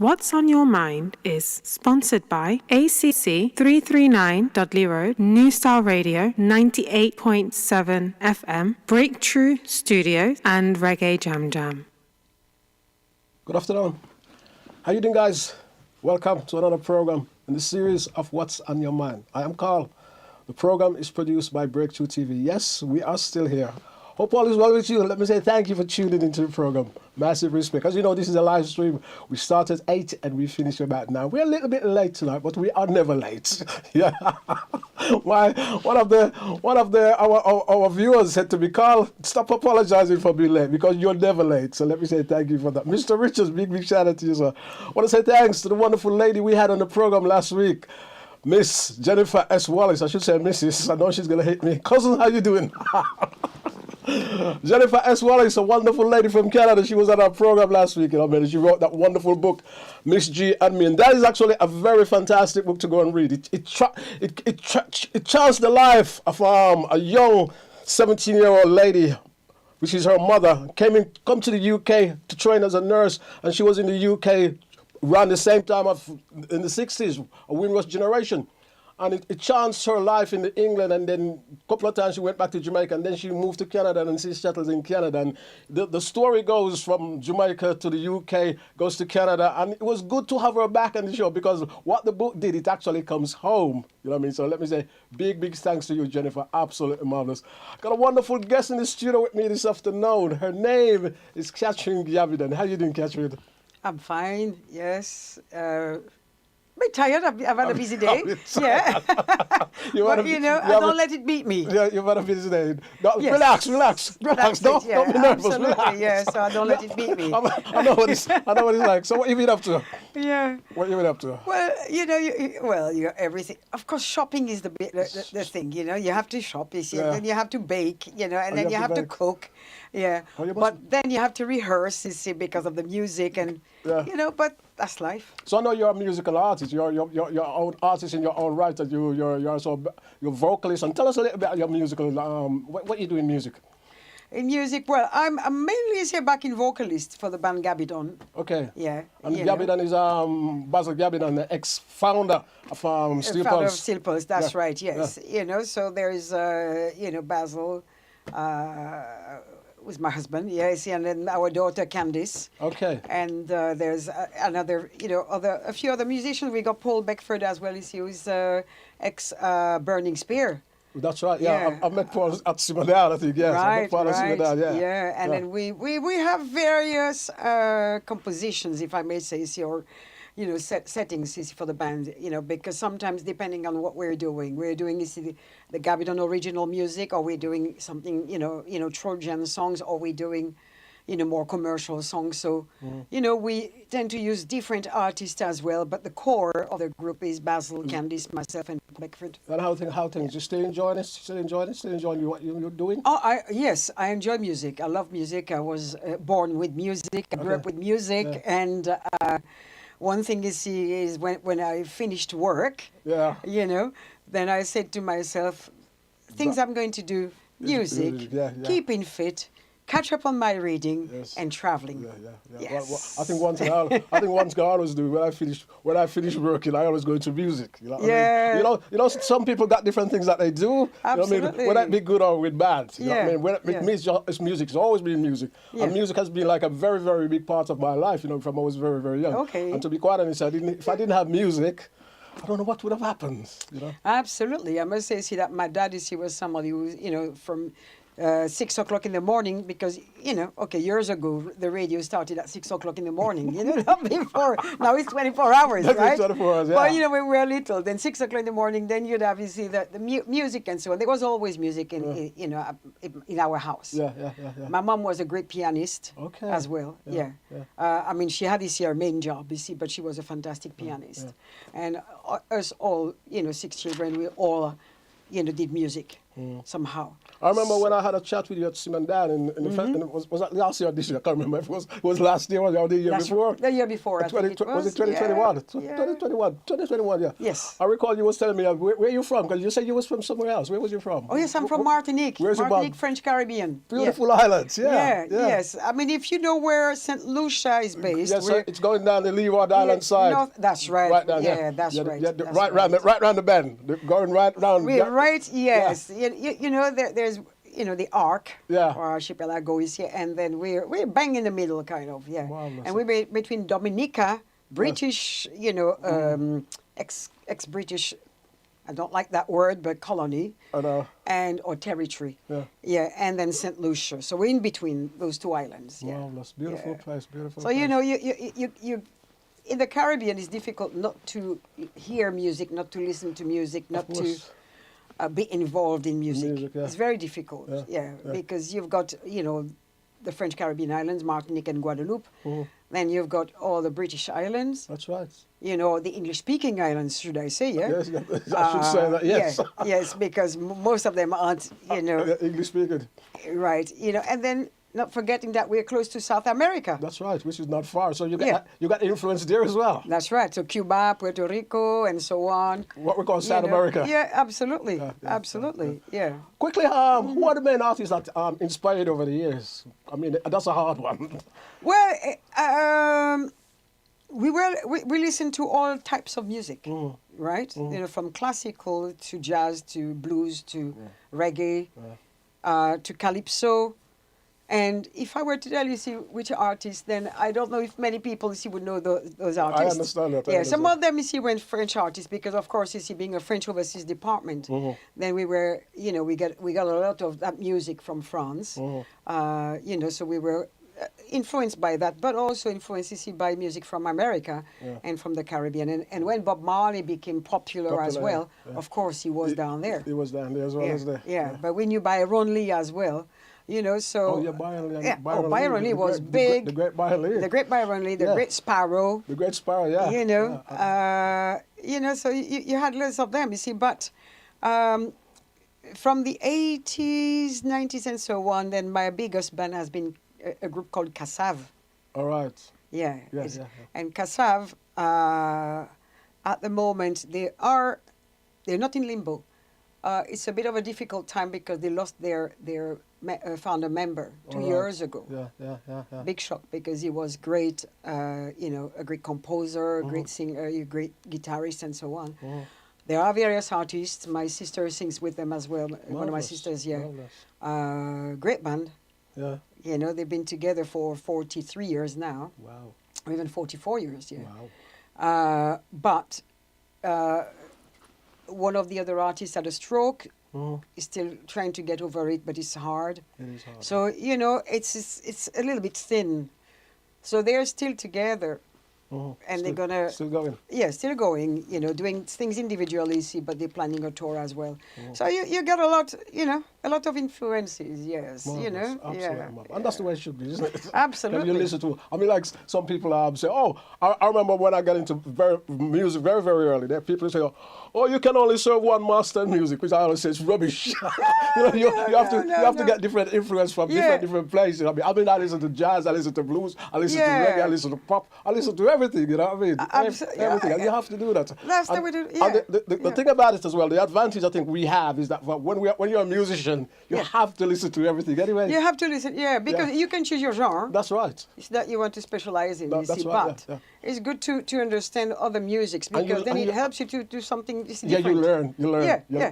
What's on Your Mind is sponsored by ACC 339 Dudley Road, New Style Radio 98.7 FM, Breakthrough Studios, and Reggae Jam Jam. Good afternoon. How you doing, guys? Welcome to another program in the series of What's on Your Mind. I am Carl. The program is produced by Breakthrough TV. Yes, we are still here. Hope all is well with you. Let me say thank you for tuning into the program. Massive respect. As you know, this is a live stream. We start at 8 and we finish about 9. We're a little bit late tonight, but we are never late. Yeah. One of our viewers said to me, Carl, stop apologizing for being late because you're never late. So let me say thank you for that. Mr. Richards, big shout out to you, sir. I want to say thanks to the wonderful lady we had on the program last week. Miss Jennifer S. Wallace. I should say Mrs. I know she's going to hate me. Cousin, how you doing? Jennifer S. Wallace, a wonderful lady from Canada. She was on our program last week. She wrote that wonderful book, Miss G and Me. And that is actually a very fantastic book to go and read. It charts the life of a young 17-year-old lady, which is her mother, come to the UK to train as a nurse. And she was in the UK around the same time in the 60s, a Windrush generation. And it chanced her life in England, and then a couple of times she went back to Jamaica, and then she moved to Canada, and she settles in Canada. And the story goes from Jamaica to the UK, goes to Canada, and it was good to have her back on the show because what the book did, it actually comes home. You know what I mean? So let me say big thanks to you, Jennifer. Absolutely marvelous. Got a wonderful guest in the studio with me this afternoon. Her name is Catherine Gavidan. How you doing, Catherine? I'm fine, yes. A bit tired. I've had a busy day. Yeah. But, I don't let it beat me. Yeah, you've had a busy day. No, yes. Relax. Don't be nervous. Absolutely, relax. yeah, so I don't let it beat me. I know what it's like. So what have you been up to? Yeah. What have you been up to? Well, you everything. Of course, shopping is the thing, You have to shop, you see, and then you have to bake, and then you have to cook. Yeah. But then you have to rehearse, you see, because of the music and, but that's life. So I know you're a musical artist. You're own artist in your own right. And you're vocalist. And tell us a little bit about your musical. What you do in music? In music, well, I'm mainly here back in vocalist for the band Gabidan. Okay. Yeah. And Gabidan is Basil Gabidan, the ex-founder of Steel Pulse. Founder of Steel Pulse. That's right. Yes. Yeah. So there is Basil. With my husband, yes, and then our daughter Candice. Okay. And there's another, a few other musicians. We got Paul Beckford as well. He was ex Burning Spear. That's right. Yeah, I met Paul at Simonal, I think. Yes, right, I met Paul at Simonal. Yeah. Yeah, and then we have various compositions, if I may say so, or settings for the band, because sometimes depending on what we're doing the Gabidan original music, or we're doing something, Trojan songs, or we're doing, more commercial songs. So, we tend to use different artists as well, but the core of the group is Basil, Candice, myself, and Beckford. And how things? You still enjoying it? Still enjoying what you're doing? Oh, yes, I enjoy music. I love music. I was born with music. I grew up with music, and one thing is when I finished work, then I said to myself, things I'm going to do, music, keeping fit, catch up on my reading, and traveling. Yeah. Yes. Well, I think one thing I always do when I finish working, I always go into music. I mean? Some people got different things that they do. Absolutely. Whether it be good or with bad. With me, it's music. It's always been music. Yeah. And music has been like a very, very big part of my life. From I was very, very young. Okay. And to be quite honest, if I didn't have music, I don't know what would have happened. Absolutely. I must say, that my dad he was somebody who, from 6 o'clock in the morning, because, years ago, the radio started at 6 o'clock in the morning, not before. Now it's 24 hours, right? 24 hours, yeah. But, when we were little, then 6 o'clock in the morning, then you'd have, the music and so on. There was always music in our house. Yeah. My mom was a great pianist as well, yeah. I mean, she had her main job, but she was a fantastic pianist. Yeah. And us all, 6 children, we all, did music. somehow. I remember when I had a chat with you at Simandan in the and was that last year or this year? I can't remember if it was last year or the year before. The year before, I think it was it 2021? Yeah. 2021, yeah. Yes. I recall you was telling me, where you from? Because you said you was from somewhere else. Where was you from? Oh, yes, I'm from Martinique. Where's your Martinique, mom? French Caribbean. Beautiful islands, yeah. Yes. I mean, if you know where St. Lucia is based. Yes, sir. It's going down the Leeward Island side. No, that's right. Right down, that's right. Yeah, That's right round the bend. Going right round. Right, yes. Yeah. You know, there's the Arc, Yeah. or Archipelago is here, and then we're bang in the middle, kind of, yeah. Wow, and we're between Dominica, British, ex-British, I don't like that word, but colony, or territory. Yeah, and then St. Lucia. So we're in between those two islands. Yeah. Wow, that's beautiful place, beautiful. So place. you in the Caribbean, it's difficult not to hear music, not to listen to music, not to be involved in music. It's very difficult, because you've got, the French Caribbean islands, Martinique and Guadeloupe. Then you've got all the British islands. That's right. The English-speaking islands, should I say, yeah? Yes, I should say that, yes. Yes, because most of them aren't, English-speaking. Right, and then not forgetting that we're close to South America. That's right, which is not far. So you got influence there as well. That's right. So Cuba, Puerto Rico, and so on. What we call South America. Yeah, absolutely. Absolutely. Yeah. Quickly, who are the main artists that inspired over the years? I mean, that's a hard one. Well, we listen to all types of music, right? From classical to jazz to blues to reggae to calypso. And if I were to tell you, which artists, then I don't know if many people, would know those artists. I understand that. Some of them, were French artists because, of course, being a French overseas department, then we were, we got a lot of that music from France. So we were influenced by that, but also influenced, by music from America and from the Caribbean. And when Bob Marley became popular as well, of course, he was down there. He was down there as well as there. Yeah, but we knew Byron Lee as well. So... Oh, yeah, Byron Lee. Byron Lee was big. The great Byron Lee. The great Byron Lee, the great Sparrow. The great Sparrow, yeah. So you had lots of them, but from the 80s, 90s, and so on, then my biggest band has been a group called Cassav. All right. Yeah. And Cassav, at the moment, they're not in limbo. It's a bit of a difficult time because they lost their founder member 2 years ago. Yeah. Big shock because he was great, a great composer, a great singer, a great guitarist, and so on. There are various artists. My sister sings with them as well. Marvelous. One of my sisters, great band. Yeah. They've been together for 43 years now. Wow. Or even 44 years, Wow. But one of the other artists had a stroke. Is still trying to get over it, but it's hard. It is hard. So it's a little bit thin. So they're still together, and they're gonna still going. Yeah, still going. Doing things individually, but they're planning a tour as well. So you get a lot of influences. Yes, Marvelous. Absolutely. And that's the way it should be, isn't it? Absolutely. You listen to. I mean, like some people say, "Oh, I remember when I got into music very, very early." There, people say, "Oh, you can only serve one master in music," which I always say is rubbish. you have to get different influence from different places. I mean, I listen to jazz, I listen to blues, I listen to reggae, I listen to pop, I listen to everything. You know what I mean? Everything, and you have to do that. That's the way to. Yeah. And the thing about it as well, the advantage I think we have is that when you're a musician, you have to listen to everything anyway. You have to listen, because you can choose your genre. That's right. It's that you want to specialize in, That's right, but it's good to understand other musics because then it helps you to do something different. Yeah, you learn. You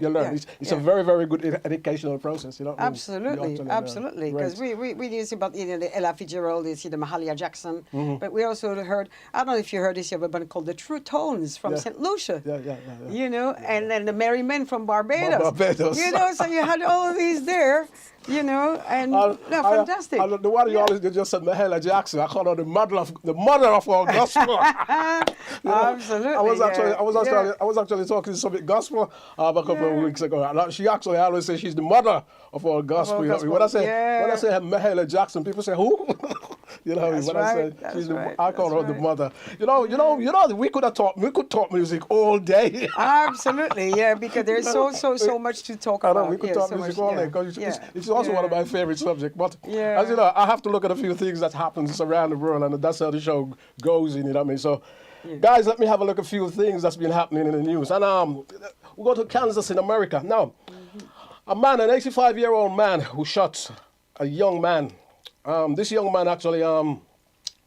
learn. It's a very, very good educational process. Absolutely, because we used about the Ella Fitzgerald, the Mahalia Jackson, but we also heard, I don't know if you heard this, you have a band called the True Tones from St. Lucia. And then the Merry Men from Barbados. So you had all of these there, and fantastic. The one you always just said, Mahalia Jackson, I call her the mother of all gospel. Absolutely. I was actually talking to some gospel a couple of weeks ago. She actually always says she's the mother of all gospel. When I say Mahalia Jackson, people say, who? You know what I mean? That's When I right, said that's she's the, right, I call her that's the right. mother. We could talk music all day. Absolutely, yeah, because there's so much to talk I know about. we could Yeah, talk so music much, all day yeah, because yeah, it's also one of yeah, my favorite subjects. But yeah. as you know, I have to look at a few things that happens around the world, and that's how the show goes. You know what I mean? So, Yeah. guys, let me have a look at a few things that's been happening in the news. And we go to Kansas in America now. A man, an 85-year-old man, who shot a young man. This young man actually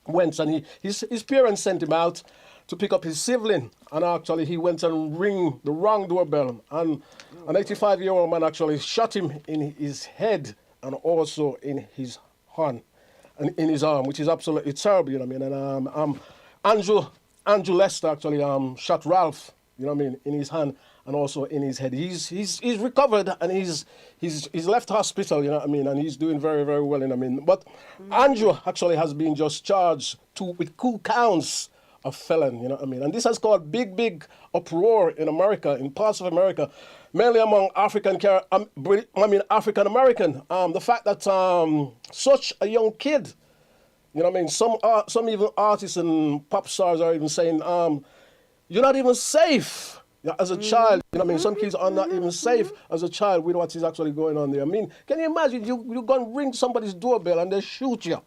went and his parents sent him out to pick up his sibling, and actually he went and ring the wrong doorbell, and an 85-year-old man actually shot him in his head and also in his hand and in his arm, which is absolutely terrible, you know what I mean? And Andrew Lester actually shot Ralph, you know what I mean, in his hand and also in his head. He's recovered and he's left hospital, you know what I mean, and he's doing very, very well, you know what I mean. But Andrew actually has been just charged with 2 counts of felon, you know what I mean. And this has caused big uproar in America, in parts of America, mainly among African American. The fact that such a young kid, you know what I mean, some even artists and pop stars are even saying, you're not even safe, yeah, as a child. You know what I mean? Some kids are not even safe as a child with what is actually going on there. I mean, can you imagine you go and ring somebody's doorbell and they shoot you?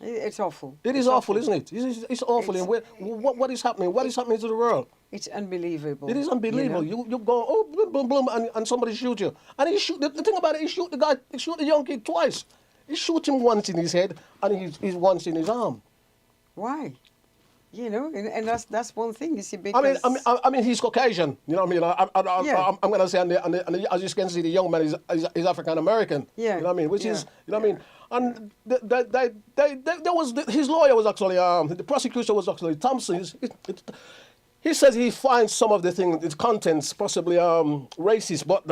It's awful. It is It's awful, isn't it? It's awful. And what is happening? What is happening to the world? It's unbelievable. It is unbelievable. You know? You go, oh, boom, boom, boom, and somebody shoot you. And the thing about it, he shoot the young kid twice. He shoot him once in his head and he's once in his arm. Why? You know, and that's one thing, you see, because... I mean, he's Caucasian. You know what I mean? Yeah. I'm going to say, as you can see, the young man is African American. Yeah. You know what I mean? Which Yeah. is, you know what I mean? And his lawyer was actually, the prosecutor was actually Thompson. He says he finds some of the contents possibly racist, but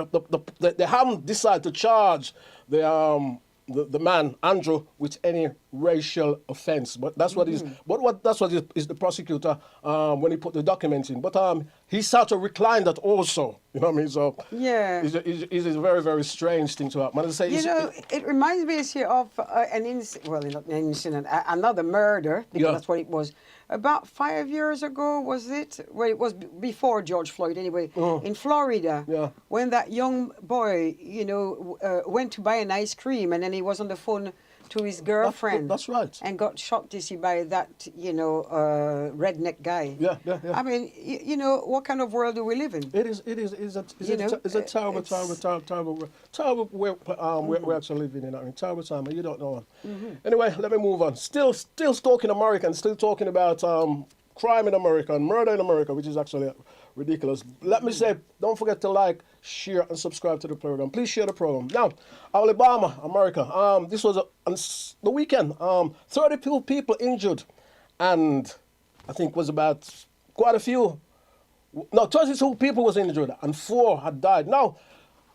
they haven't decided to charge the man Andrew with any racial offence. But that's what is. But that's what is the prosecutor when he put the documents in. But he sort of reclined that also. You know what I mean? So Yeah. it's a very, very strange thing to happen. And I say, You know, it reminds me here of not an incident, another murder, because Yeah. that's what it was. About 5 years ago, was it? Well, it was before George Floyd, anyway, in Florida, Yeah. when that young boy, you know, went to buy an ice cream, and then he was on the phone to his girlfriend. That's right. And got shot, you see, by that, you know, redneck guy. Yeah. I mean, you know, what kind of world do we live in? It's a terrible way we're actually living in. I mean, terrible time. You don't know. Anyway, let me move on. Still talking American. Still talking about crime in America and murder in America, which is actually ridiculous. Let me say, don't forget to like, share, and subscribe to the program. Please share the program. Now, Alabama, America. This was on the weekend. 32 people injured, and I think was about quite a few. No, 22 people was injured, and 4 had died. Now,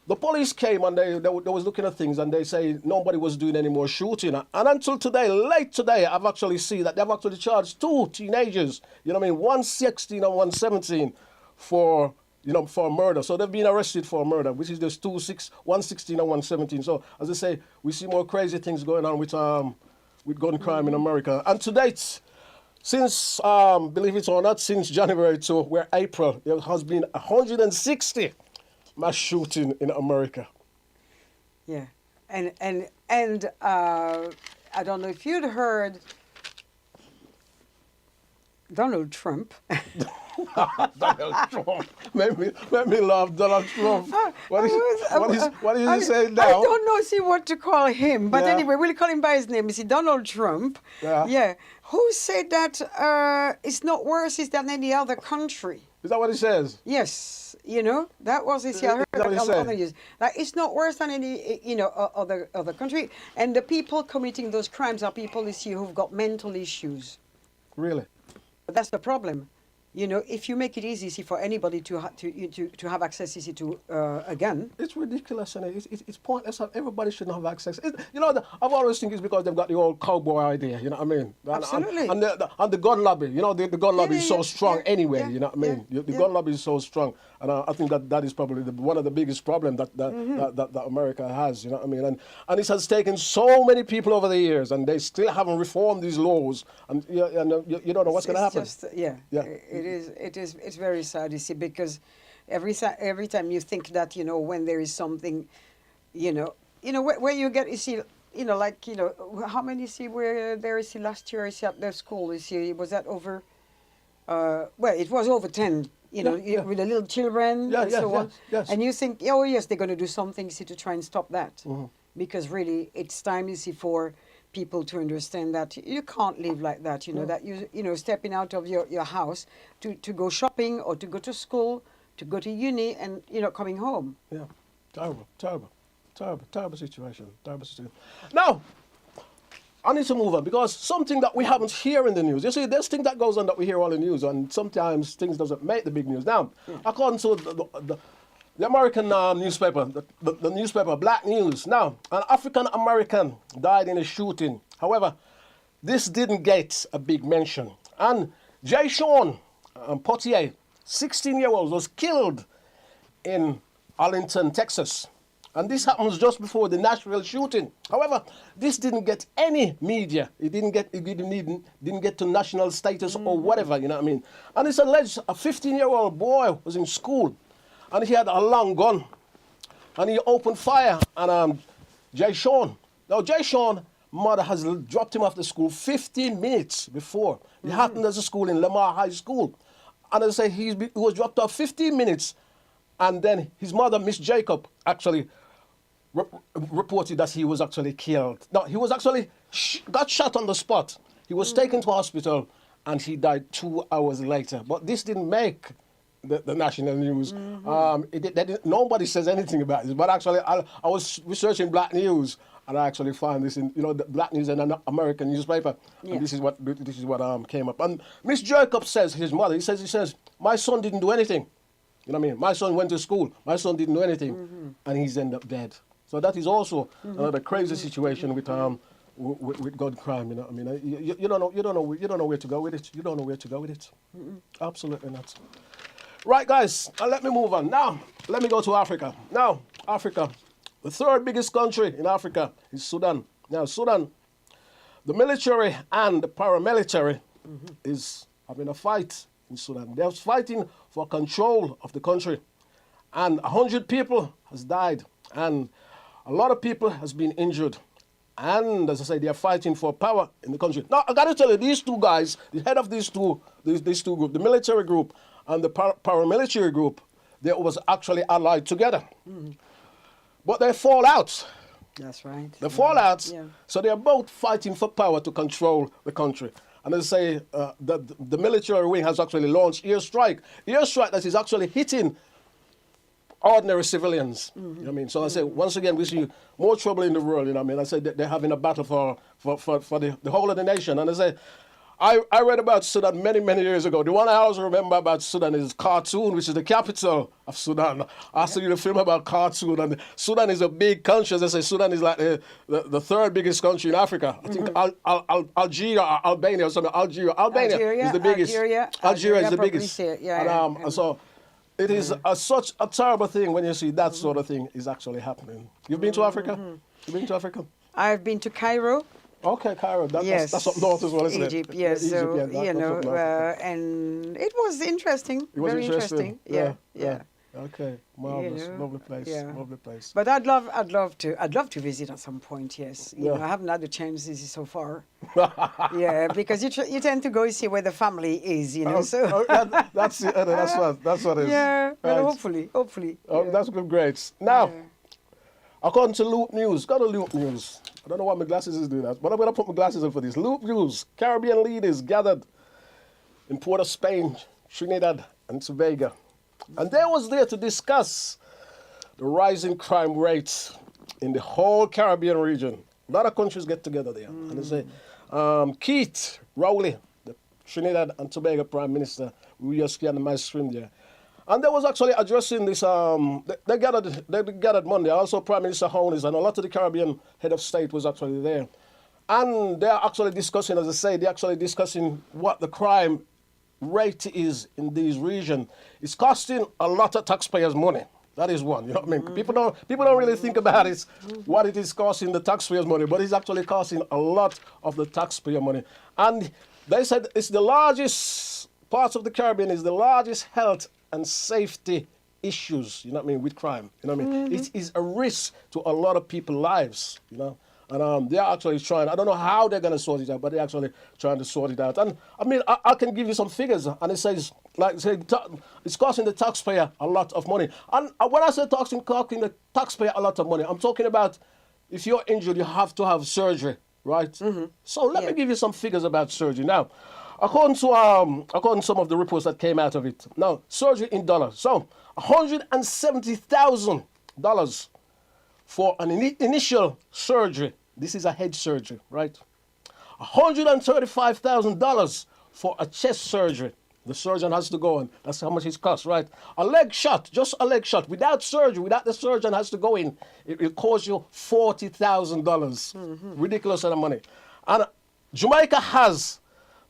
the police came and they was looking at things, and they say nobody was doing any more shooting. And until today, late today, I've actually seen that they've actually charged 2 teenagers. You know what I mean? One 16 and one 17 for murder. So they've been arrested for murder, which is just 116 and 117. So as I say, we see more crazy things going on with gun crime in America. And to date, since believe it or not, since January to where April, there has been 160 mass shooting in America. Yeah, and I don't know if you'd heard Donald Trump. Donald Trump. Make me laugh, Donald Trump. What is he saying now? I don't know, see what to call him, but Yeah. anyway, we'll call him by his name. You see, Donald Trump. Yeah. Who said that it's not worse than any other country? Is that what he says? Yes, you know, that was his. I heard that what he that said? other news. Like, it's not worse than any, you know, other country. And the people committing those crimes are people you see who've got mental issues. Really? But that's the problem. you know, if you make it easy for anybody to have access to a gun. It's ridiculous, and it's pointless. Everybody shouldn't have access. You know, I've always think it's because they've got the old cowboy idea. You know what I mean? Absolutely. And the gun lobby. You know, the gun lobby is so strong anyway. yeah, You know what I mean? The gun lobby is so strong, and I think that is probably one of the biggest problems that America has. You know what I mean? And it has taken so many people over the years, and they still haven't reformed these laws, and you don't know what's going to happen. It's very sad, you see, because every time you think that, you know, when there is something, you know where you get, you see, you know, like, you know, how many, you see, where there is, last year, you see, at the school, you see, was that over, well, it was over 10, you know, with the little children and so on. Yes. And you think, oh, yes, they're going to do something, see, to try and stop that. Mm-hmm. Because really, it's time, you see, for people to understand that you can't live like that, you know, that you know, stepping out of your house to go shopping or to go to school, to go to uni, and, you know, coming home. Yeah, terrible situation. Now, I need to move on, because something that we haven't hear in the news. You see, there's things that goes on that we hear all in the news, and sometimes things doesn't make the big news. Now, according to the American newspaper, the newspaper Black News. Now, an African American died in a shooting. However, this didn't get a big mention. And Jay Sean Potier, 16-year-old, was killed in Arlington, Texas. And this happens just before the Nashville shooting. However, this didn't get any media. It didn't get to national status or whatever, you know what I mean? And it's alleged a 15-year-old boy was in school, and he had a long gun, and he opened fire on Jay Sean. Now, Jay Sean, mother has dropped him off the school 15 minutes before. It happened at a school in Lamar High School. And they say he was dropped off 15 minutes, and then his mother, Miss Jacob, actually reported that he was actually killed. No, he was actually got shot on the spot. He was taken to hospital, and he died 2 hours later. But this didn't make the national news. Nobody says anything about this. But actually, I was researching Black News, and I actually found this in, you know, the Black News and an American newspaper. Yeah. And this is what came up. And Miss Jacob says, his mother, he says, my son didn't do anything. You know what I mean? My son went to school. My son didn't do anything, and he's ended up dead. So that is also another crazy situation with gun crime. You know what I mean? You don't know where to go with it. You don't know where to go with it. Absolutely not. Right, guys, let me move on. Now, let me go to Africa. Now, Africa, the third biggest country in Africa is Sudan. Now, Sudan, the military and the paramilitary is having a fight in Sudan. They're fighting for control of the country. And 100 people has died. And a lot of people has been injured. And as I say, they are fighting for power in the country. Now, I got to tell you, these two guys, the head of these two groups, the military group and the paramilitary group, they was actually allied together. But they fall out. That's right. They fall out, so they are both fighting for power to control the country. And as I say, the military wing has actually launched airstrike that is actually hitting ordinary civilians. You know what I mean? So I say, once again, we see more trouble in the world. You know what I mean? I say they're having a battle for the whole of the nation. And I say, I read about Sudan many, many years ago. The one I always remember about Sudan is Khartoum, which is the capital of Sudan. I saw the film about Khartoum, and Sudan is a big country. As I say, Sudan is like the third biggest country in Africa. I think Algeria or Albania or something. Albania is the biggest. Algeria is the biggest. So it is such a terrible thing when you see that sort of thing is actually happening. You've been to Africa? You've been to Africa? I've been to Cairo. Okay, Cairo. That's up north as well, isn't Egypt, it? yes. Egypt, so, you know, and it was interesting. It was very interesting. Yeah. Okay, marvelous, lovely place, lovely place. But I'd love to visit at some point. Yes, you know, I haven't had the chance so far. Because you tend to go see where the family is, you know. That's it. That's what it is. Yeah, but hopefully. That's great. Now, according to Loop News, go to Loop News. I don't know why my glasses is doing that, but I'm going to put my glasses on for this. Loop News, Caribbean leaders gathered in Port of Spain, Trinidad and Tobago. And they was there to discuss the rising crime rates in the whole Caribbean region. A lot of countries get together there. And they say, Keith Rowley, the Trinidad and Tobago Prime Minister. We just see on my screen there. And they was actually addressing this, they gathered Monday. Also Prime Minister Holness and a lot of the Caribbean head of state was actually there. And they're actually discussing, as I say, they're actually discussing what the crime rate is in these regions. It's costing a lot of taxpayers' money. That is one, you know what I mean? People don't really think about it, what it is costing the taxpayers' money, but it's actually costing a lot of the taxpayer money. And they said it's the largest, parts of the Caribbean is the largest health and safety issues, you know what I mean, with crime. You know what I mean? It is a risk to a lot of people's lives, you know. And they're actually trying, I don't know how they're going to sort it out, but they're actually trying to sort it out. And I mean, I can give you some figures, and it says, like, say, it's costing the taxpayer a lot of money. And when I say costing the taxpayer a lot of money, I'm talking about if you're injured, you have to have surgery, right? So let me give you some figures about surgery. Now, according to some of the reports that came out of it, now, surgery in dollars. So, $170,000 for an initial surgery. This is a head surgery, right? $135,000 for a chest surgery. The surgeon has to go in. That's how much it costs, right? A leg shot, just a leg shot, without surgery, without the surgeon has to go in, it will cost you $40,000. Ridiculous amount of money. And Jamaica has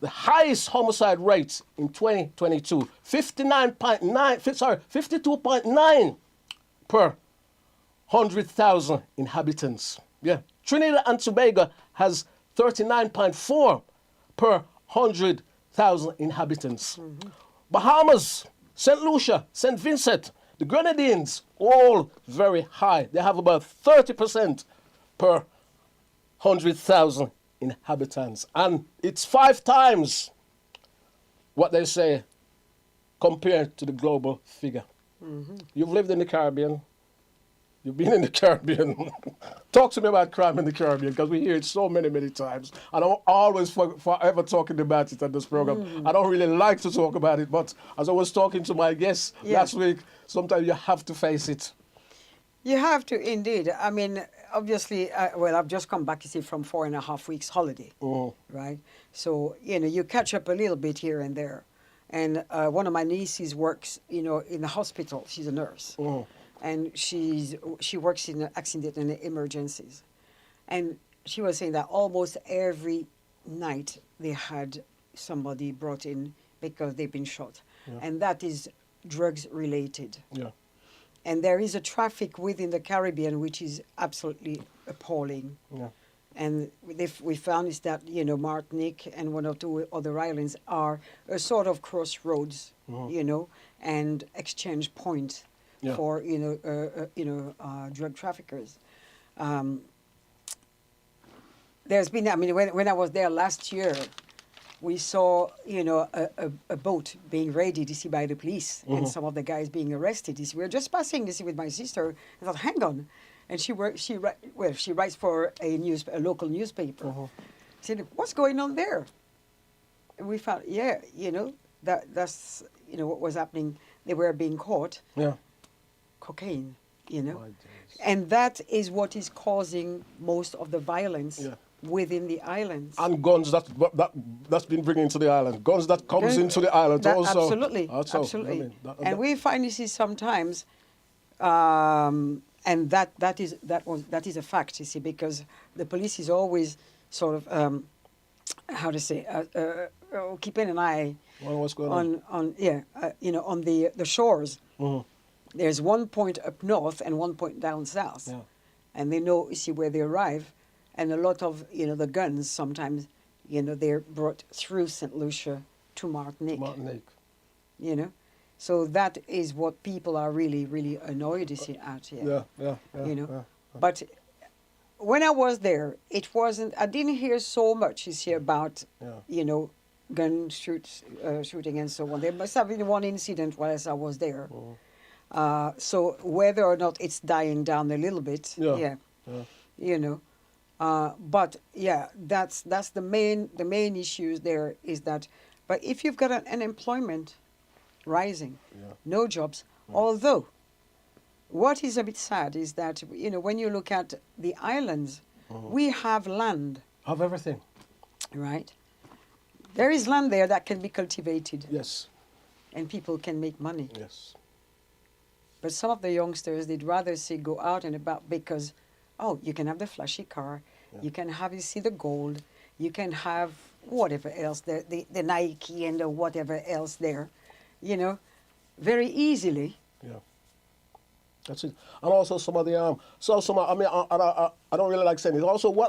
the highest homicide rate in 2022, 52.9 per 100,000 inhabitants. Yeah. Trinidad and Tobago has 39.4 per 100,000 inhabitants. Bahamas, St. Lucia, St. Vincent, the Grenadines, all very high. They have about 30% per 100,000 inhabitants. And it's 5 times what they say compared to the global figure. You've lived in the Caribbean. You've been in the Caribbean. Talk to me about crime in the Caribbean, because we hear it so many, many times. And I'm always forever talking about it on this program. I don't really like to talk about it, but as I was talking to my guests last week, sometimes you have to face it. You have to, indeed. I mean, obviously, well, I've just come back, you see, from 4.5 weeks holiday, right? So, you know, you catch up a little bit here and there. And one of my nieces works, you know, in the hospital. She's a nurse. And she works in accident and emergencies. And she was saying that almost every night they had somebody brought in because they've been shot. And that is drugs related. And there is a traffic within the Caribbean which is absolutely appalling. And we found is that, you know, Martinique and 1 or 2 other islands are a sort of crossroads, you know, and exchange point for, drug traffickers. There's been, I mean, when I was there last year, we saw, you know, a boat being raided, you see, by the police, and some of the guys being arrested. You see, we were just passing, you see, with my sister. I thought, hang on. And she writes for a local newspaper. She said, what's going on there? And we found, you know, that's, you know, what was happening. They were being caught. Cocaine, you know. And that is what is causing most of the violence within the islands. And guns that's been bringing into the island. Guns that comes into the island also. Absolutely. Absolutely. I mean, and we find this is sometimes, and that is a fact, you see, because the police is always sort of, keeping an eye what's going on the shores. There's one point up north and one point down south. And they know, you see, where they arrive. And a lot of, you know, the guns sometimes, you know, they're brought through St. Lucia to Martinique. You know? So that is what people are really, really annoyed to see out here. You know? But when I was there, I didn't hear so much, you see, about, you know, gun shooting and so on. There must have been one incident whilst I was there. So whether or not it's dying down a little bit, you know, but that's the main issues there is that. But if you've got an unemployment rising, no jobs, although what is a bit sad is that, you know, when you look at the islands, we have land, have everything, right? There is land there that can be cultivated Yes. and people can make money. Yes. But some of the youngsters, they'd rather say go out and about because, oh, you can have the flashy car, you can have, you see the gold, you can have whatever else, the Nike and the whatever else there, you know, very easily. Yeah. That's it. And also some of the I mean I don't really like saying it. Also I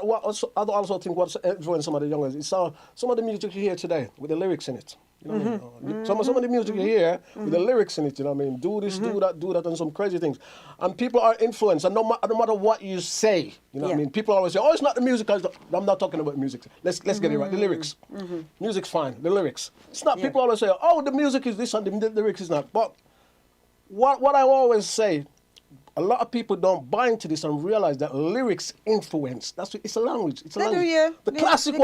also think what's influenced some of the youngers is some of the music you hear today with the lyrics in it. You know what I mean? Some of the music you hear with the lyrics in it, you know what I mean? Do this, do that, and some crazy things. And people are influenced, and no matter what you say, you know what I mean? People always say, oh, it's not the music. I'm not talking about music. Let's get it right. The lyrics. Music's fine. The lyrics. It's not. People always say, oh, the music is this and the lyrics is not. But what I always say, a lot of people don't buy into this and realize that lyrics influence. It's a language. It's a language. The classic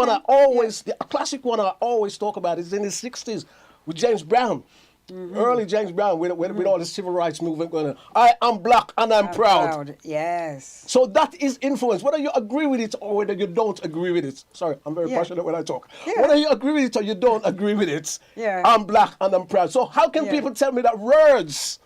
one I always talk about is in the '60s with James Brown, early James Brown with all the civil rights movement going on. I am black and I'm proud. Yes. So that is influence, whether you agree with it or whether you don't agree with it. Sorry, I'm very passionate when I talk. Yeah. Whether you agree with it or you don't agree with it, Yeah. I'm black and I'm proud. So how can people tell me that words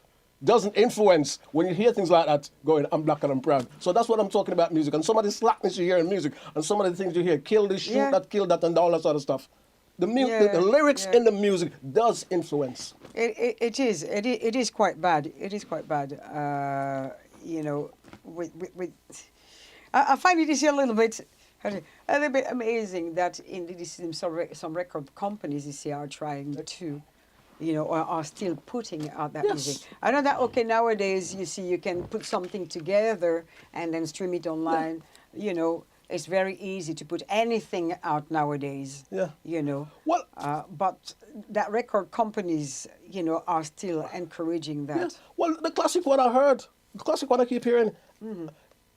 doesn't influence when you hear things like that going, I'm black and I'm proud. So that's what I'm talking about music. And some of the slackness you hear in music and some of the things you hear, kill this, shoot that, kill that, and all that sort of stuff. The lyrics in the music does influence. It is quite bad. It is quite bad. You know, I find it is a little bit amazing that indeed some record companies you see are trying to, you know, or are still putting out that music. I know that, okay, nowadays, you see, you can put something together and then stream it online. You know, it's very easy to put anything out nowadays. Yeah. You know. Well, but that record companies, you know, are still encouraging that. yeah. Well, the classic one I heard, the classic one I keep hearing,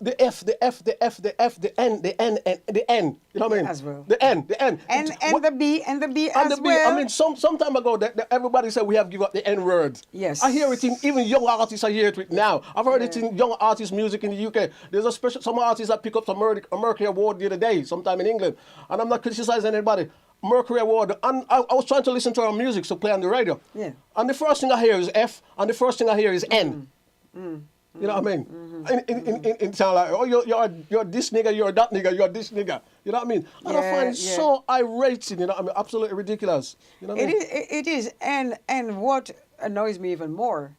the F, the F, the F, the F, the N, the N, and the N. You know what I mean? As well. The N, the N. And the B, and the B And as the B, well. I mean, some time ago, everybody said we have given up the N word. Yes. I hear it in even young artists. I hear it now. I've heard it in young artist music in the UK. There's some artists that pick up a Mercury Award the other day, sometime in England, and I'm not criticizing anybody. Mercury Award, and I was trying to listen to our music to play on the radio. Yeah. And the first thing I hear is F, and the first thing I hear is N. You know what I mean? In sound like, oh, you're this nigga, you're that nigga, you're this nigga. You know what I mean? And I find it so irate, you know what I mean? Absolutely ridiculous. You know what I mean? It is, and what annoys me even more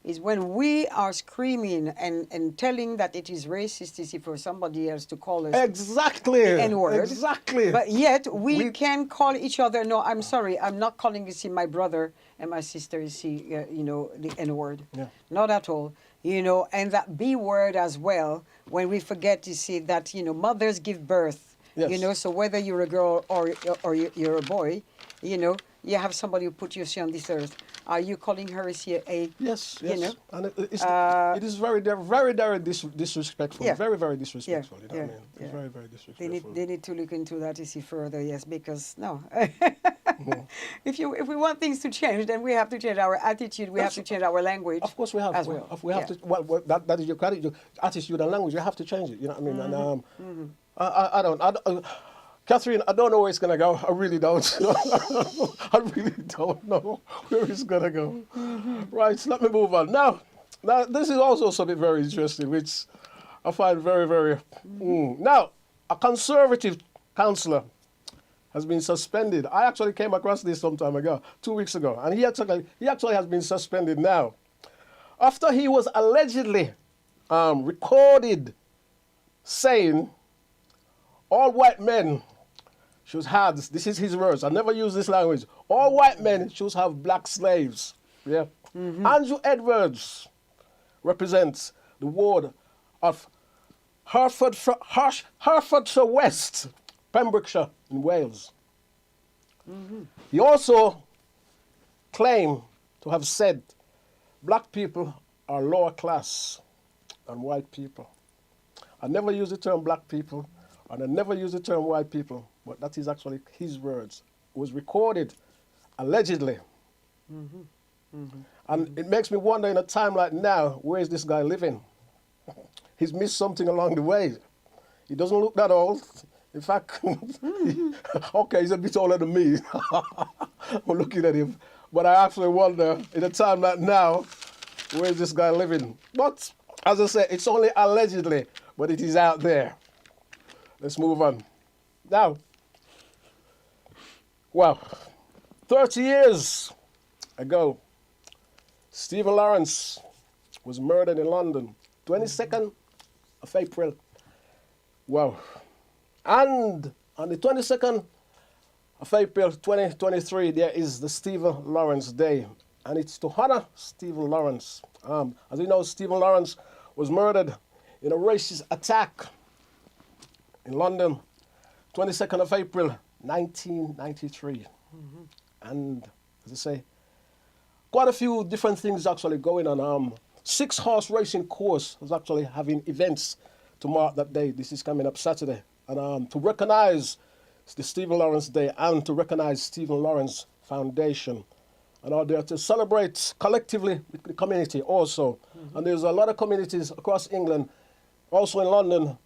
is when we are screaming and telling that it is racist easy for somebody else to call us Exactly. the N-word. Exactly. But yet we can call each other. No, I'm sorry, I'm not calling you see my brother and my sister you see you know, the N-word. Yeah. Not at all. You know, and that B word as well. When we forget, you see that, you know, mothers give birth. Yes. You know, so whether you're a girl or you're a boy, you know, you have somebody who put you on this earth. Are you calling her a Yes, you know? And it is very disrespectful. Yeah. Very, very disrespectful. Yeah, You know what I yeah, mean? It's yeah. very, very disrespectful. They need to look into that, you see, further, yes, because no. If we want things to change, then we have to change our attitude, we have to change our language. Of course we have. As well. We have to, that is your attitude and language. You have to change it, you know what I mean? And I don't, Catherine, I don't know where it's going to go. I really don't. I really don't know where it's going to go. Right, let me move on. Now, this is also something very interesting, which I find very, very... Now, a Conservative councillor has been suspended. I actually came across this some time ago, 2 weeks ago, and he actually has been suspended now. After he was allegedly recorded saying all white men should have, this is his words, I never use this language, all white men should have black slaves. Yeah. Andrew Edwards represents the ward of Hertfordshire West, Pembrokeshire in Wales. He also claimed to have said black people are lower class than white people. I never use the term black people, and I never use the term white people, but that is actually his words. It was recorded, allegedly. And it makes me wonder, in a time like now, where is this guy living? He's missed something along the way. He doesn't look that old. In fact, okay, he's a bit older than me. I'm looking at him. But I actually wonder, in a time like now, where is this guy living? But, as I say, it's only allegedly, but it is out there. Let's move on. Now, well, 30 years ago, Stephen Lawrence was murdered in London, 22nd of April. Wow. And on the 22nd of April 2023, there is the Stephen Lawrence Day. And it's to honor Stephen Lawrence. As you know, Stephen Lawrence was murdered in a racist attack in London, 22nd of April, 1993. And, as I say, quite a few different things actually going on. 6-horse racing course is actually having events to mark that day. This is coming up Saturday. And to recognize the Stephen Lawrence Day and to recognize Stephen Lawrence Foundation. And are there to celebrate collectively with the community also. And there's a lot of communities across England, also in London,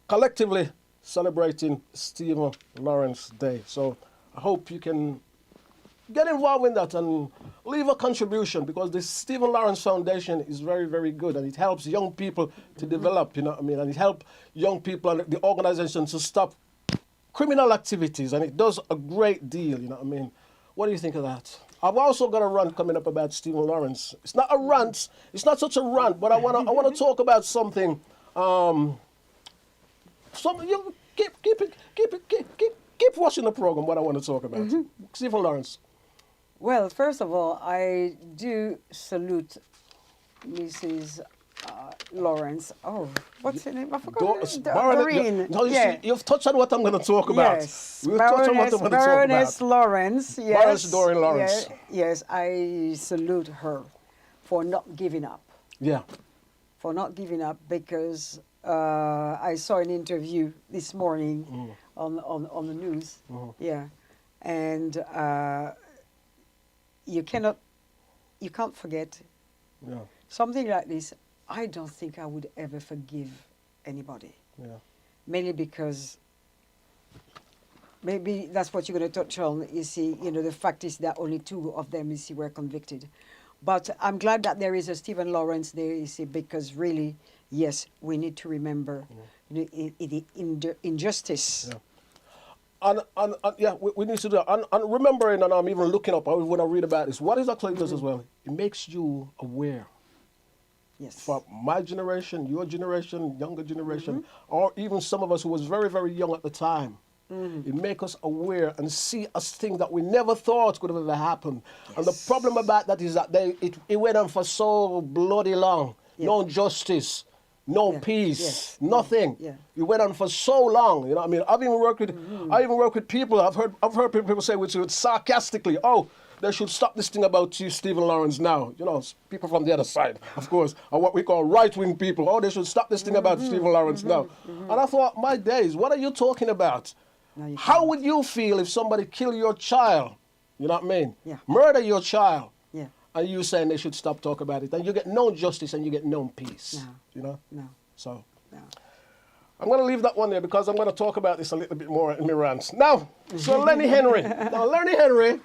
collectively celebrating Stephen Lawrence Day. So I hope you can get involved in that and leave a contribution, because the Stephen Lawrence Foundation is very, very good, and it helps young people to develop, you know what I mean, and it helps young people and the organization to stop criminal activities, and it does a great deal, you know what I mean. What do you think of that? I've also got a rant coming up about Stephen Lawrence. It's not a rant, it's not such a rant, but I wanna talk about something. You keep watching the program. What I want to talk about, Stephen Lawrence. Well, first of all, I do salute Mrs. Lawrence. Oh, what's her name? I forgot. Doreen. No, you've touched on what I'm going to talk about. Yes, Baroness Lawrence. Yes, Baroness Doreen Lawrence. Yes, I salute her for not giving up. Yeah. For not giving up, because I saw an interview this morning on the news. Yeah, and you can't forget something like this. I don't think I would ever forgive anybody. Yeah. Mainly because maybe that's what you're going to touch on. You see, the fact is that only 2 of them, you see, were convicted. But I'm glad that there is a Stephen Lawrence there, you see, because really, yes, we need to remember the injustice. Yeah. And we need to do that. And remembering, and I'm even looking up, when I read about this, what it actually does as well, it makes you aware. Yes. For my generation, your generation, younger generation, or even some of us who was very, very young at the time, it makes us aware and see us things that we never thought could have ever happened. Yes. And the problem about that is that it went on for so bloody long. Yeah. No justice, no peace, nothing. Yeah. It went on for so long. You know what I mean? I've even worked with people. I've heard people say which sarcastically, "Oh, they should stop this thing about you, Stephen Lawrence, now." You know, people from the other side, of course, or what we call right-wing people. "Oh, they should stop this thing about Stephen Lawrence now." And I thought, my days, what are you talking about? How would you feel if somebody killed your child? You know what I mean? Yeah. Murder your child. Yeah. And you saying they should stop talking about it. And you get no justice and you get no peace. No. You know? No. So No. I'm going to leave that one there because I'm going to talk about this a little bit more in my rants. Now, so Lenny Henry. Now, Lenny Henry,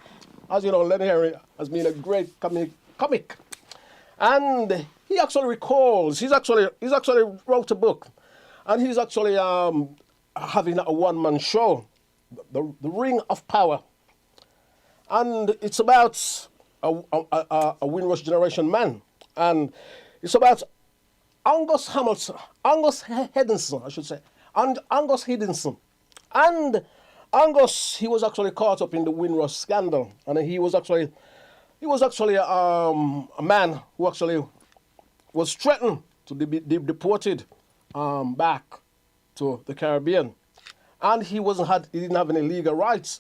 as you know, Lenny Henry has been a great comic. And he actually recalls, he's actually wrote a book. And he's actually having a one-man show, the Ring of Power. And it's about a Windrush generation man. And it's about Angus Hiddenson, I should say. And Angus Hiddenson. And Angus, he was actually caught up in the Windrush scandal. And he was actually a man who actually was threatened to be deported back to the Caribbean. And he didn't have any legal rights.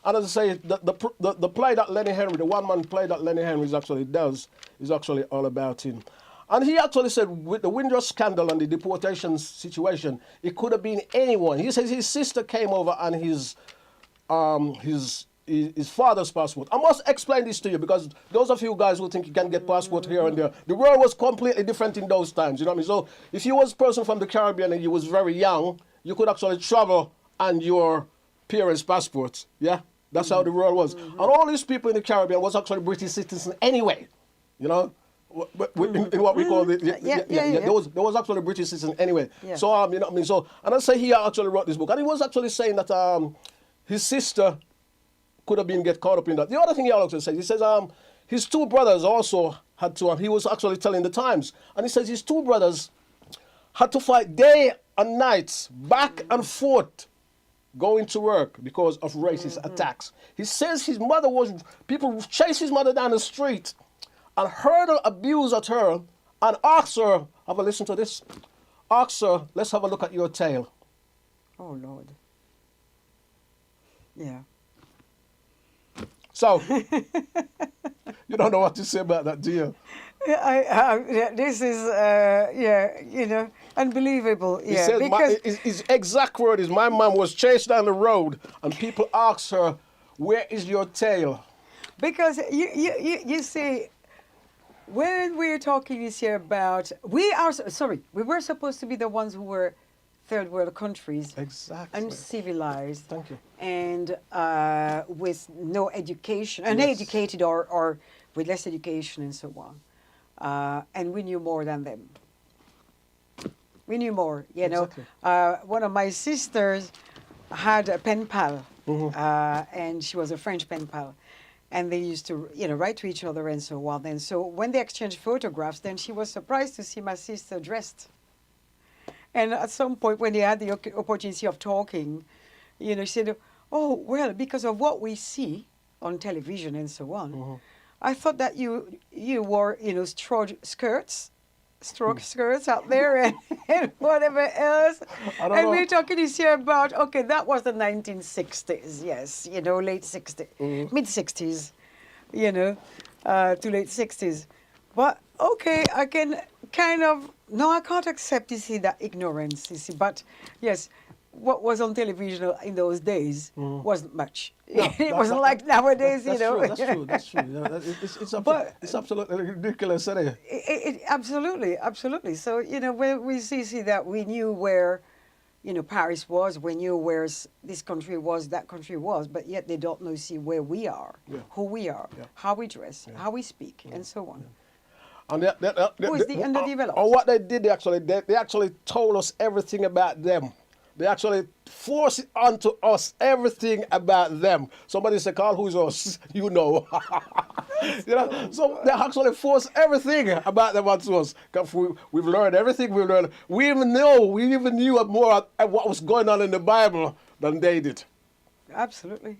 And as I say, the play that Lenny Henry, the one-man play that Lenny Henry actually does, is actually all about him. And he actually said with the Windrush scandal and the deportation situation, it could have been anyone. He says his sister came over and his father's passport. I must explain this to you because those of you guys who think you can get passport here and there, the world was completely different in those times, you know what I mean? So if you was a person from the Caribbean and you was very young, you could actually travel and your parents' passports. Yeah, that's how the world was. And all these people in the Caribbean was actually British citizens anyway. You know, in what we call the there was actually British citizen anyway. Yeah. So you know what I mean. So and I say he actually wrote this book, and he was actually saying that his sister could have been get caught up in that. The other thing he also says, he says his two brothers also had to. He was actually telling the Times, and he says his two brothers had to fight day and night, back and forth, going to work because of racist attacks. He says his mother people chased his mother down the street and hurled abuse at her and asked her, have a listen to this, asked her, let's have a look at your tail. Oh, Lord. Yeah. So, you don't know what to say about that, do you? This is, you know, unbelievable. He Yeah, said, because his exact word is, my mom was chased down the road and people asked her, where is your tail? because you see, when we're talking this year about, we were supposed to be the ones who were third world countries. Exactly. Uncivilized. Thank you. And with no education, uneducated or with less education and so on. And we knew more than them. We knew more, you know. Exactly. One of my sisters had a pen pal, and she was a French pen pal. And they used to, you know, write to each other and so on. And so when they exchanged photographs, then she was surprised to see my sister dressed. And at some point when they had the opportunity of talking, you know, she said, oh, well, because of what we see on television and so on, I thought that you wore, you know, stroke skirts out there and whatever else. And we're talking this year about, okay, that was the 1960s, yes, you know, late 60s, mid-60s, you know, to late 60s. But, okay, I can kind of, no, I can't accept, you see, that ignorance, you see. But, yes, what was on television in those days wasn't much. No, it wasn't like nowadays, you know. That's true. Yeah, it's absolutely ridiculous, isn't it? Absolutely. So, you know, when we see that we knew where, you know, Paris was, we knew where this country was, that country was, but yet they don't know, see, where we are, who we are, how we dress, how we speak, and so on. And Who is the underdeveloped? Or what they did, they actually told us everything about them. They actually forced it onto us, everything about them. Somebody said, Carl, who's us? You know. You know, so they actually forced everything about them onto us. We've learned everything we've learned. We even knew more of what was going on in the Bible than they did. Absolutely.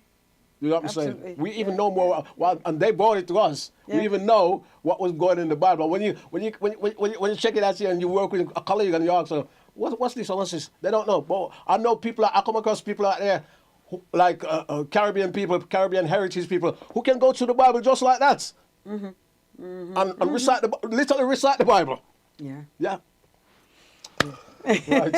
You know what I'm saying? We even know more, and they brought it to us. Yeah. We even know what was going on in the Bible. When you check it out here and you work with a colleague and you ask them, what's this or what's this? They don't know. But I know I come across people out there, like Caribbean people, Caribbean heritage people, who can go through the Bible just like that, and literally recite the Bible. Yeah. Yeah. Right.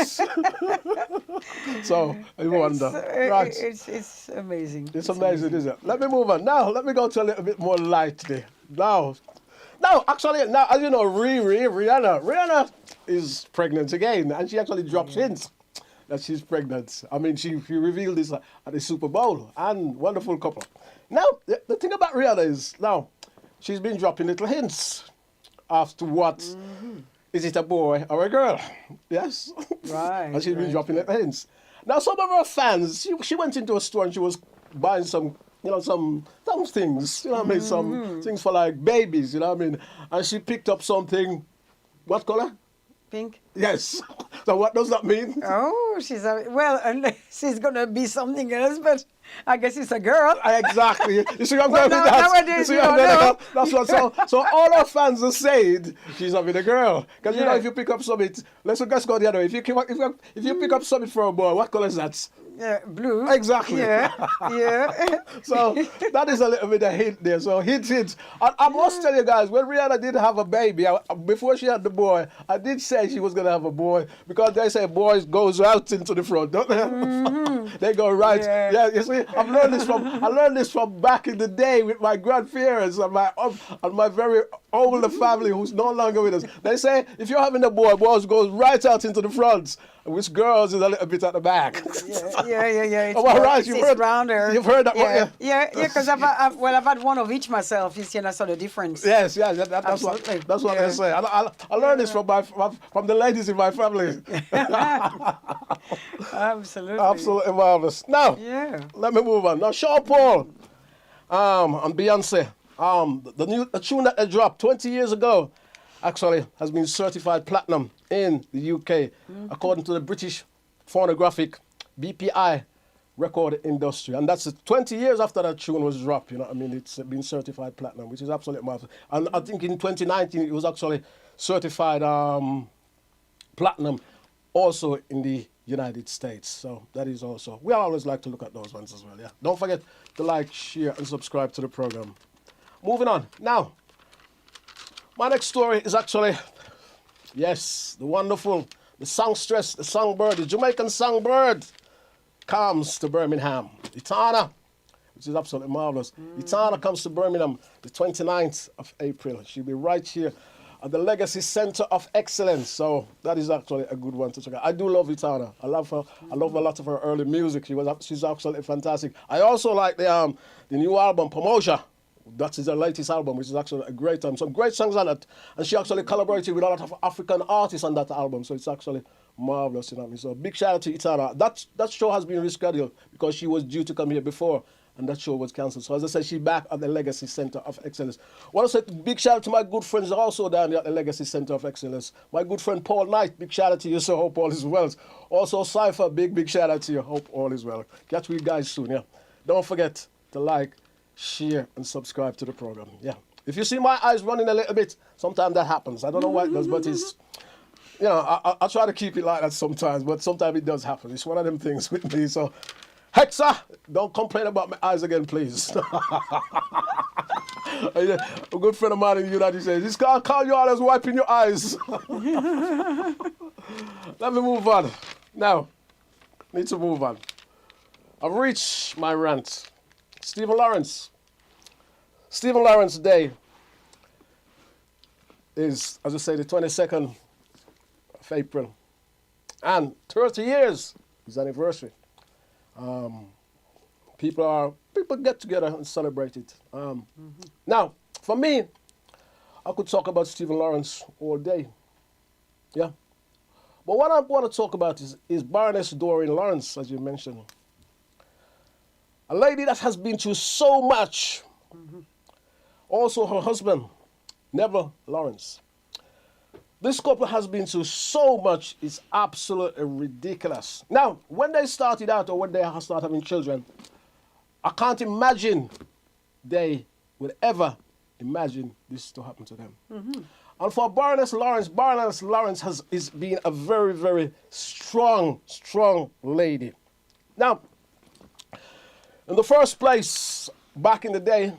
So I wonder. Right. It's amazing. It's amazing, isn't it? Let me move on. Now, let me go to a little bit more lightly. Now, actually, as you know, Rihanna is pregnant again, and she actually drops hints that she's pregnant. I mean, she revealed this at the Super Bowl, and wonderful couple. Now, the thing about Rihanna is, now, she's been dropping little hints as to what, is it a boy or a girl? Yes. Right. And she's been dropping little hints. Now, some of her fans, she went into a store and she was buying some things, you know what I mean? Some things for like babies, you know what I mean? And she picked up something, what color? Pink. Yes. So what does that mean? Oh, unless she's going to be something else, but I guess it's a girl. Exactly. You see what I'm Well, going with that? nowadays, You see you what I'm don't going with that? That's what, so all our fans are saying she's having a girl. Because you know, if you pick up something, let's go the other way. If you pick up something for a boy, what color is that? Blue. Exactly. Yeah. So that is a little bit of hint there. So hint. I must tell you guys, when Rihanna did have a baby, before she had the boy, I did say she was going to have a boy, because they say boys goes out into the front, don't they? They go right. Yeah, you see, I learned this from back in the day with my grandparents and my very older family who's no longer with us. They say if you're having a boy, boys goes right out into the front. which girls is a little bit at the back. Yeah. It's Oh, all right, it's rounder. you've heard that one, Yeah, yeah? because I've had one of each myself. You see, and I saw the difference. Yes, that's what Absolutely. they say. I learned this from the ladies in my family. Absolutely. Absolutely marvelous. Now, Yeah. let me move on. Now, Sean Paul and Beyonce, the tune that they dropped 20 years ago, actually has been certified platinum in the UK, according to the British Phonographic BPI record industry. And that's 20 years after that tune was dropped, you know what I mean? It's been certified platinum, which is absolutely marvelous. And I think in 2019, it was actually certified platinum also in the United States. So that is also, we always like to look at those ones as well, yeah. Don't forget to like, share, and subscribe to the program. Moving on. Now, my next story is actually, yes, the songstress, the songbird, the Jamaican songbird comes to Birmingham. Itana, which is absolutely marvelous. Itana comes to Birmingham the 29th of April. She'll be right here at the Legacy Center of Excellence. So that is actually a good one to check out. I do love Itana. I love her. I love a lot of her early music. She's absolutely fantastic. I also like the new album, Pomosha. That is her latest album, which is actually a great time. Some great songs on it. And she actually collaborated with a lot of African artists on that album. So it's actually marvelous, you know what I mean? So big shout out to Itana. That show has been rescheduled because she was due to come here before and that show was cancelled. So as I said, she's back at the Legacy Center of Excellence. I want to say big shout out to my good friends also down there at the Legacy Center of Excellence. My good friend Paul Knight, big shout out to you, so hope all is well. Also Cypher, big shout out to you, hope all is well. Catch you guys soon, yeah? Don't forget to like, share, and subscribe to the program, yeah. If you see my eyes running a little bit, sometimes that happens. I don't know why it does, but it's, you know, I try to keep it like that sometimes, but sometimes it does happen. It's one of them things with me, so. Hexa, don't complain about my eyes again, please. A good friend of mine in the United States, this guy call you out as wiping your eyes. Let me move on. Now, need to move on. I've reached my rant. Stephen Lawrence. Stephen Lawrence Day is, as I say, the 22nd of April. And 30 years is anniversary. People get together and celebrate it. Now, for me, I could talk about Stephen Lawrence all day. Yeah. But what I want to talk about is Baroness Doreen Lawrence, as you mentioned. A lady that has been through so much. Also her husband, Neville Lawrence. This couple has been through so much, it's absolutely ridiculous. Now, when they started out or when they started having children, I can't imagine they would ever imagine this to happen to them. And for Baroness Lawrence has been a very, very strong lady. Now, in the first place, back in the day,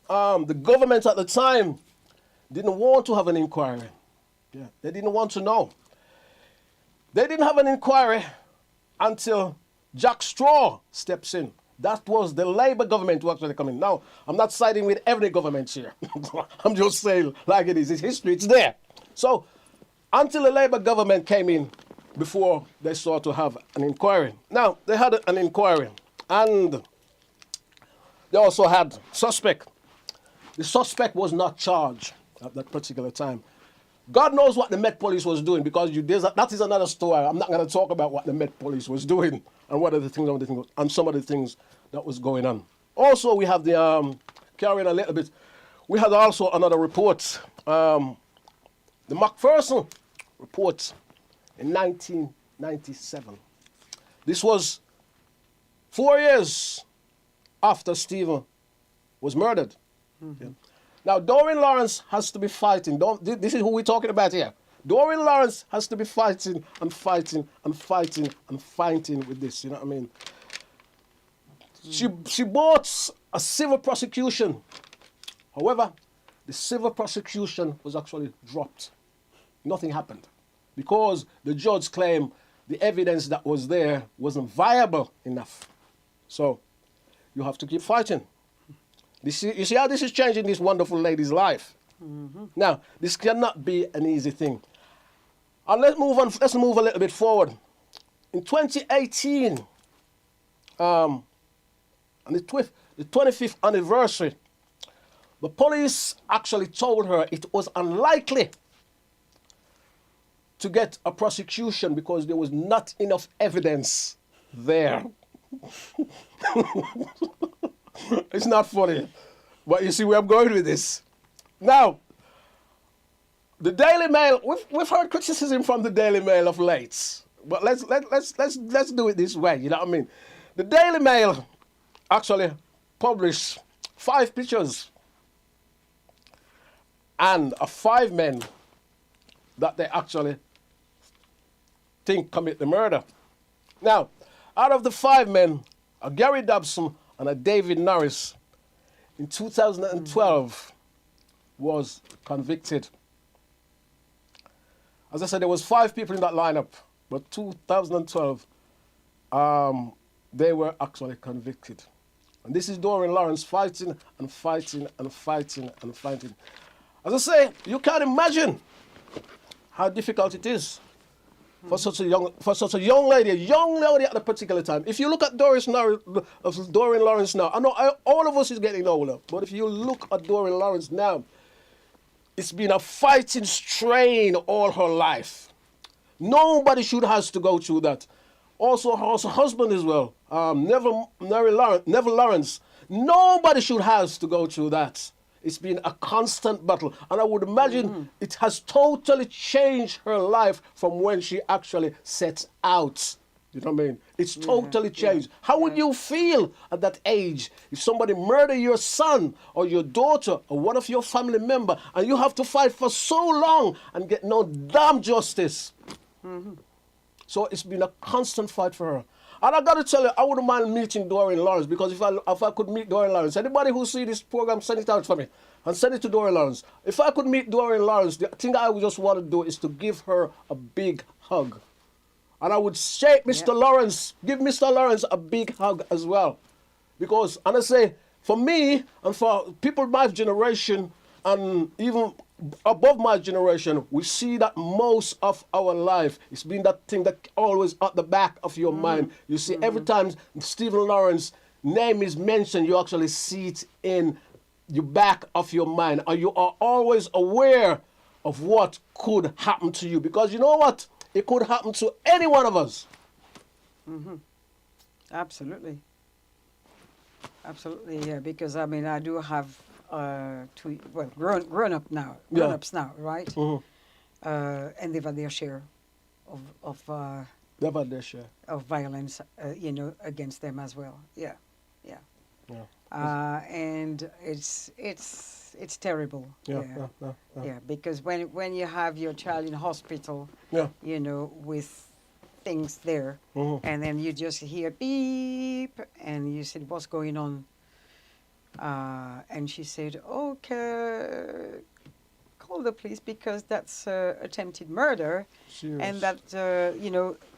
the government at the time didn't want to have an inquiry. Yeah, they didn't want to know. They didn't have an inquiry until Jack Straw steps in. That was the Labour government who actually come in. Now, I'm not siding with every government here. I'm just saying like it is. It's history. It's there. So, until the Labour government came in before they sought to have an inquiry. Now, they had an inquiry. And they also had suspect. The suspect was not charged at that particular time. God knows what the Met Police was doing because that is another story. I'm not going to talk about what the Met Police was doing and what are the things and some of the things that was going on. Also, we have the carrying a little bit. We had also another report, the Macpherson report in 1997. This was 4 years after Stephen was murdered. Yeah. Now, Doreen Lawrence has to be fighting. This is who we're talking about here. Doreen Lawrence has to be fighting and fighting and fighting and fighting with this, you know what I mean? She bought a civil prosecution. However, the civil prosecution was actually dropped. Nothing happened because the judge claimed the evidence that was there wasn't viable enough. So you have to keep fighting. You see how this is changing this wonderful lady's life? Now, this cannot be an easy thing. And let's move on. Let's move a little bit forward. in 2018, on the 25th anniversary, the police actually told her it was unlikely to get a prosecution because there was not enough evidence there. It's not funny, but you see where I'm going with this. Now, the Daily Mail, we've heard criticism from the Daily Mail of late, but let's do it this way. You know what I mean? The Daily Mail actually published 5 pictures and 5 men that they actually think commit the murder. Now, out of the 5 men, a Gary Dobson and a David Norris, in 2012, was convicted. As I said, there was 5 people in that lineup, but 2012, they were actually convicted. And this is Doreen Lawrence fighting and fighting and fighting and fighting. As I say, you can't imagine how difficult it is for such a young lady at a particular time. If you look at Doreen Lawrence now, I know all of us is getting older, but if you look at Doreen Lawrence now, it's been a fighting strain all her life. Nobody should have to go through that. Also, her husband as well, Neville Lawrence. Nobody should have to go through that. It's been a constant battle. And I would imagine it has totally changed her life from when she actually set out. You know what I mean? It's totally changed. How would you feel at that age if somebody murdered your son or your daughter or one of your family member and you have to fight for so long and get no damn justice? So it's been a constant fight for her. And I got to tell you, I wouldn't mind meeting Doreen Lawrence, because if I could meet Doreen Lawrence, anybody who see this program, send it out for me and send it to Doreen Lawrence. If I could meet Doreen Lawrence, the thing I would just want to do is to give her a big hug. And I would shake Mr. Lawrence, give Mr. Lawrence a big hug as well. Because, and I say, for me and for people my generation and even above my generation, we see that most of our life, it's been that thing that always at the back of your mind. You see, every time Stephen Lawrence's name is mentioned, you actually see it in the back of your mind. And you are always aware of what could happen to you. Because you know what? It could happen to any one of us. Absolutely. Absolutely, yeah. Because, I mean, I do have grown-ups now, right? And they've had their share of They've had their share of violence, against them as well. Yeah. And it's terrible. Yeah. Because when you have your child in hospital, with things there, and then you just hear beep, and you said, "What's going on?" And she said, "Okay, call the police because that's attempted murder." Serious. And that,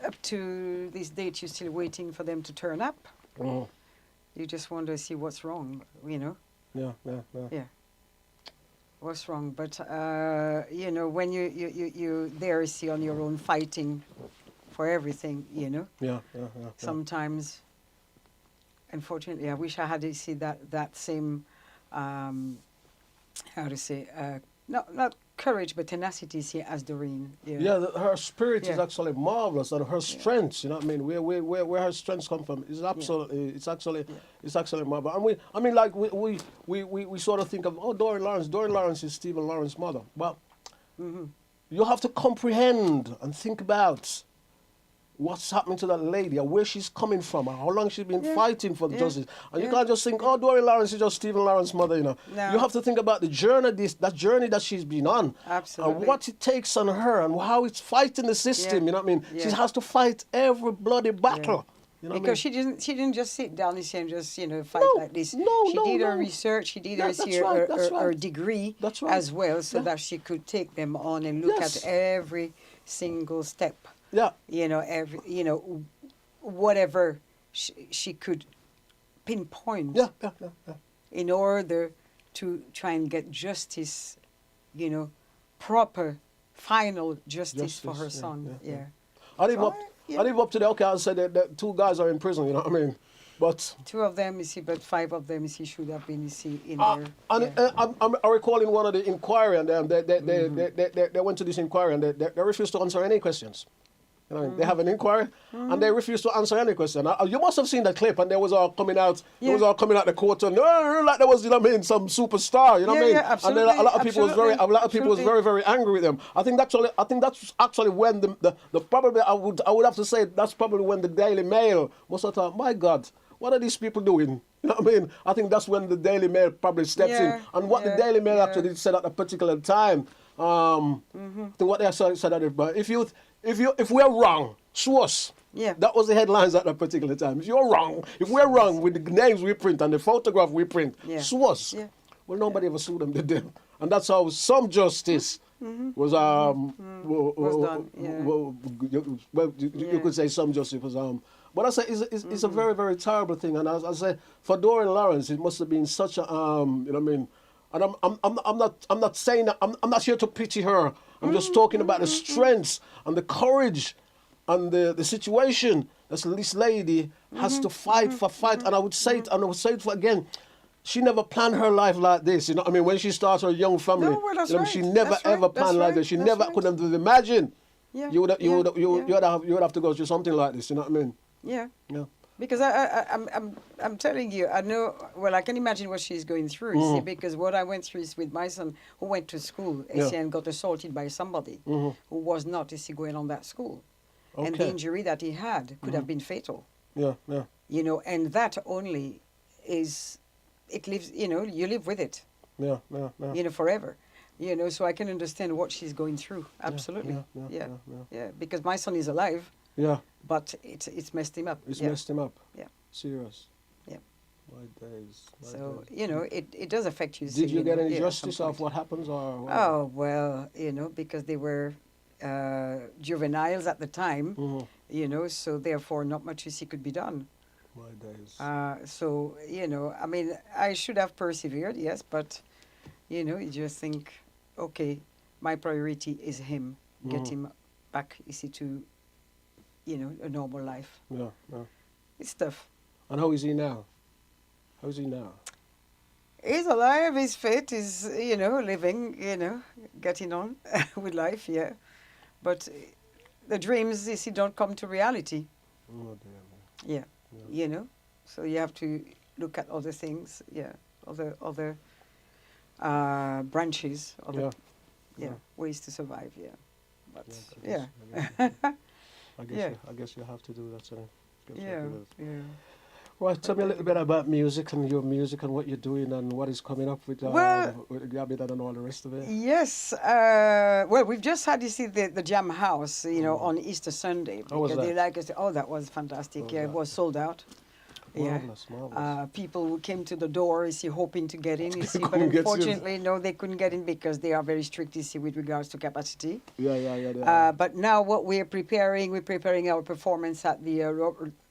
up to this date, you're still waiting for them to turn up. You just want to see what's wrong, Yeah. What's wrong? But, when you there see on your own fighting for everything, sometimes... Unfortunately, I wish I had to see that same, not courage, but tenacity as Doreen. Her spirit is actually marvelous, and her strength. You know what I mean? Where her strengths come from is absolutely, it's actually marvelous. And we sort of think of, Doreen Lawrence. Doreen Lawrence is Stephen Lawrence's mother. Well, you have to comprehend and think about what's happening to that lady and where she's coming from and how long she's been fighting for justice. And you can't just think, Doreen Lawrence is just Stephen Lawrence's mother, No. You have to think about the journey, that journey that she's been on. Absolutely. And what it takes on her and how it's fighting the system, you know what I mean? Yeah. She has to fight every bloody battle. You know because what I mean? she didn't just sit down and just fight like this. She did her research. She did her degree as well, so that she could take them on and look at every single step. Whatever she could pinpoint. In order to try and get justice, proper, final justice for her son. And I leave up to the okay. I said that 2 guys are in prison. You know what I mean? But 2 of them, you see, but 5 of them, you see, should have been, you see, in and there. I recall in one of the inquiry, and they went to this inquiry, and they refused to answer any questions. You know, they have an inquiry, and they refuse to answer any question. You must have seen the clip, and they was all coming out. Yeah. It was all coming out the court, and like there was, you know what I mean, some superstar. You know what I mean? Yeah, absolutely, and then a lot of people was very, very angry with them. I think that's actually when the probably I would have to say that's probably when the Daily Mail must have thought, my God, what are these people doing? You know what I mean? I think that's when the Daily Mail probably steps in, and what the Daily Mail actually said at a particular time. I think what they said at it, but if we're wrong, sue us. Yeah. That was the headlines at that particular time. If you're wrong, if we're wrong with the names we print and the photograph we print, sue us. Yeah. Well, nobody ever sued them, did they? And that's how some justice was done. Well, you could say some justice was but I say it's a very, very terrible thing. And I say for Dorian Lawrence, it must have been such a you know what I mean. And I'm not saying that, I'm not here to pity her. I'm just talking about the strength and the courage and the situation that this lady has to fight. And I would say it, and I would say it again. She never planned her life like this. You know what I mean? When she started her young family, No, well, that's you know, right. she never That's ever right. planned That's like this. right. She That's never right. could have imagine. Yeah. You would have to go through something like this. You know what I mean? Yeah. Yeah. Because I'm telling you, I know, well, I can imagine what she's going through, you see, because what I went through is with my son who went to school, you see, and got assaulted by somebody who was not, you see, going on that school. And the injury that he had could have been fatal. Yeah, yeah. You know, and that only is, it lives, you know, you live with it. Yeah, yeah, yeah. You know, forever. You know, so I can understand what she's going through. Absolutely. Yeah. Because my son is alive. Yeah. But it's messed him up. It's messed him up. Yeah. Serious. Yeah. My days. So, you know, it does affect you. Did you get know, any justice of what happens or what? Oh, well, you know, because they were juveniles at the time, you know, so therefore not much you see could be done. My days. So, you know, I mean, I should have persevered, yes, but, you know, you just think, okay, my priority is him. Get him back, you see, to, you know, a normal life. Yeah, yeah. It's tough. And how is he now? How is he now? He's alive, he's fit, he's, you know, living, you know, getting on with life, yeah. But the dreams, you see, don't come to reality. Oh, dear. Yeah, you know. So you have to look at other things, yeah, other branches, ways to survive, yeah. But, I guess you have to do that. Yeah. Right, tell me a little bit about music and your music and what you're doing and what is coming up with Gabby and all the rest of it. Yes. Well, we've just had, you see, the Jam House, you know, on Easter Sunday. How was that? They like us. Oh, that was fantastic. It was sold out. Marvelous, marvelous. People who came to the door, you see, hoping to get in, you see, but unfortunately, no, they couldn't get in because they are very strict, you see, with regards to capacity. Yeah. But now what we're preparing our performance at the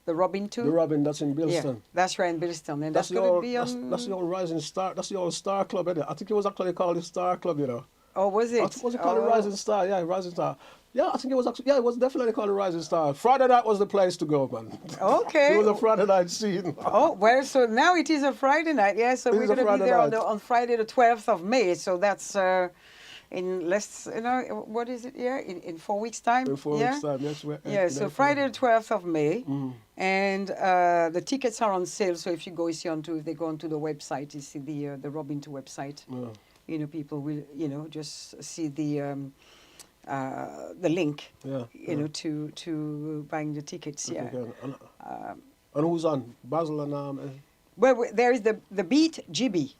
Robin too. The Robin, that's in Bilston. Yeah, that's right in Bilston, and that's going to be on. That's the old Rising Star. That's the old Star Club, isn't it? I think it was actually called the Star Club, you know. Oh, was it? Was it called the Rising Star? Yeah, Rising Star. Yeah, I think it was actually. Yeah, it was definitely called the Rising Star. Friday night was the place to go, man. Okay. It was a Friday night scene. Oh well, so now it is a Friday night. Yeah, so we're going to be there on Friday the 12th of May. So that's in less, you know, what is it? Yeah, in 4 weeks' time. In 4 weeks' time, yes. Yeah, so Friday the 12th of May, and the tickets are on sale. So if you go, if they go onto the website, you see the Robin 2 website. Yeah. You know, people will, you know, just see the link. Yeah. You know, to buying the tickets. Yeah. And who's on? Basil and Well, there is the beat Gibby.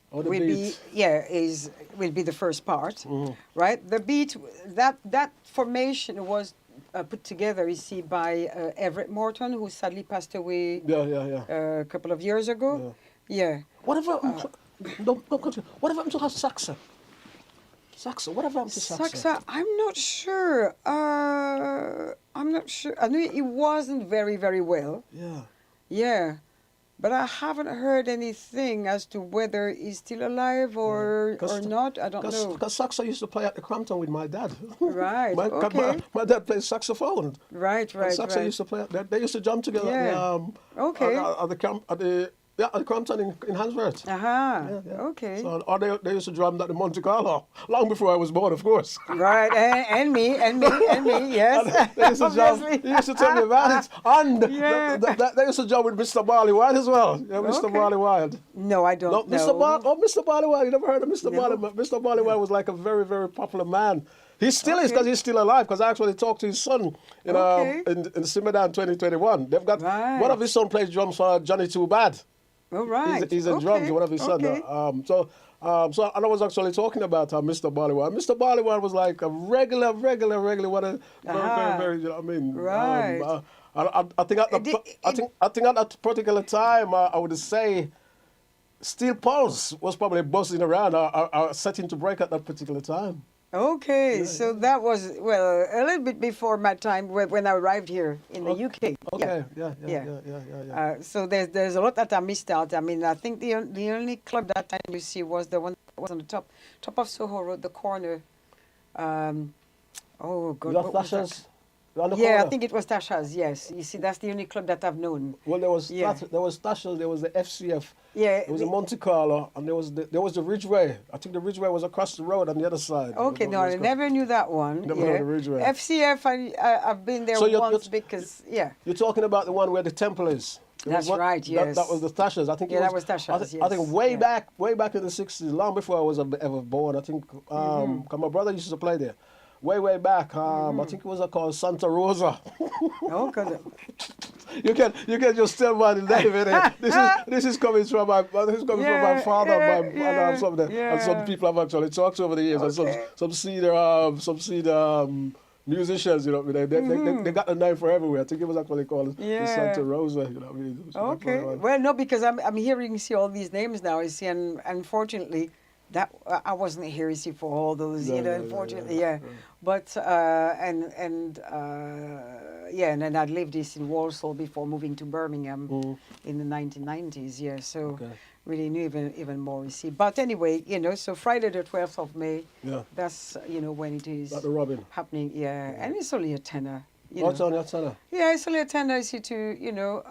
Oh, the beat. Will be the first part, right? The beat, that formation was put together, you see, by Everett Morton, who sadly passed away a couple of years ago. Yeah. Whatever happened to Saxa? Saxa, whatever happened to Saxa? Saxa, I'm not sure. I knew he wasn't very, very well. Yeah. Yeah. But I haven't heard anything as to whether he's still alive or not. I don't know. Because sax I used to play at the Crampton with my dad. Right. Okay. My dad plays saxophone. Right. And Right. sax I Right. used to play. They used to jump together Yeah. Okay. at the Crampton in Hansworth. Aha. Yeah, yeah. Okay. So, or they used to drum at the Monte Carlo, long before I was born, of course. Right. And me. Yes. They used to jump. Obviously. He used to tell me about it. And Yeah. they used to jump with Mr. Barley Wild as well. Yeah, Mr. Okay. Barley Wild. No, I don't No, know. Mr. Barley Wild. You never heard of Mr. No. Barley? Mr. Barley Wild was like a very, very popular man. He still is Okay. because he's still alive. Because I actually talked to his son in Okay. in Simmerdown 2021. They've got Right. one of his son plays drums for Johnny Too Bad. All right. He's a drums, one of his sons. Okay. So and I was actually talking about Mr. Barleywild. Mr. Barleywild was like a regular one of very, you know what I mean? Right. I think at that particular time, I would say Steel Pulse was probably buzzing around or setting to break at that particular time. Okay, so that was, well, a little bit before my time when I arrived here in the UK. Okay, Yeah. yeah. So there's a lot that I missed out. I mean, I think the only club that time you see was the one that was on the top of Soho Road, the corner. Oh God, You got what was that? flashes on the Yeah, corner? I think it was Tasha's. Yes, you see, that's the only club that I've known. Well, there was Yeah. Tasha's, there was the FCF. Yeah. There was a Monte Carlo, and there was the Ridgeway. I think the Ridgeway was across the road on the other side. Okay, no, I never knew that one. Never yeah. heard of Ridgeway. FCF, I've been there So you're- once because, yeah. You're talking about the one where the temple is. There That's was one- right, yes. That was the Tasha's. I think Yeah, it that was Tasha's, I think yes. way Yeah. back in the 60s, long before I was ever born. I think 'cause my brother used to play there. Way back. I think it was called Santa Rosa. Oh, God. You can just tell by the name in it. This is coming from my from my father and some people I've actually talked to over the years and some senior musicians, you know, they got a name for everywhere. I think it was actually called the Santa Rosa, you know what I mean? It was Okay. like- Well, no, because I'm hearing you see all these names now. You see, and unfortunately, that I wasn't here. You see, for all those, you know. Unfortunately, yeah. But and then I'd lived this in Walsall before moving to Birmingham in the 1990s. Yeah, so really knew even more. You see, but anyway, you know, so Friday the 12th of May. Yeah. That's when it is Like the Robin. happening. Yeah, and it's only a tenner. You What's know. on your tenner? Yeah, it's only a tendency to,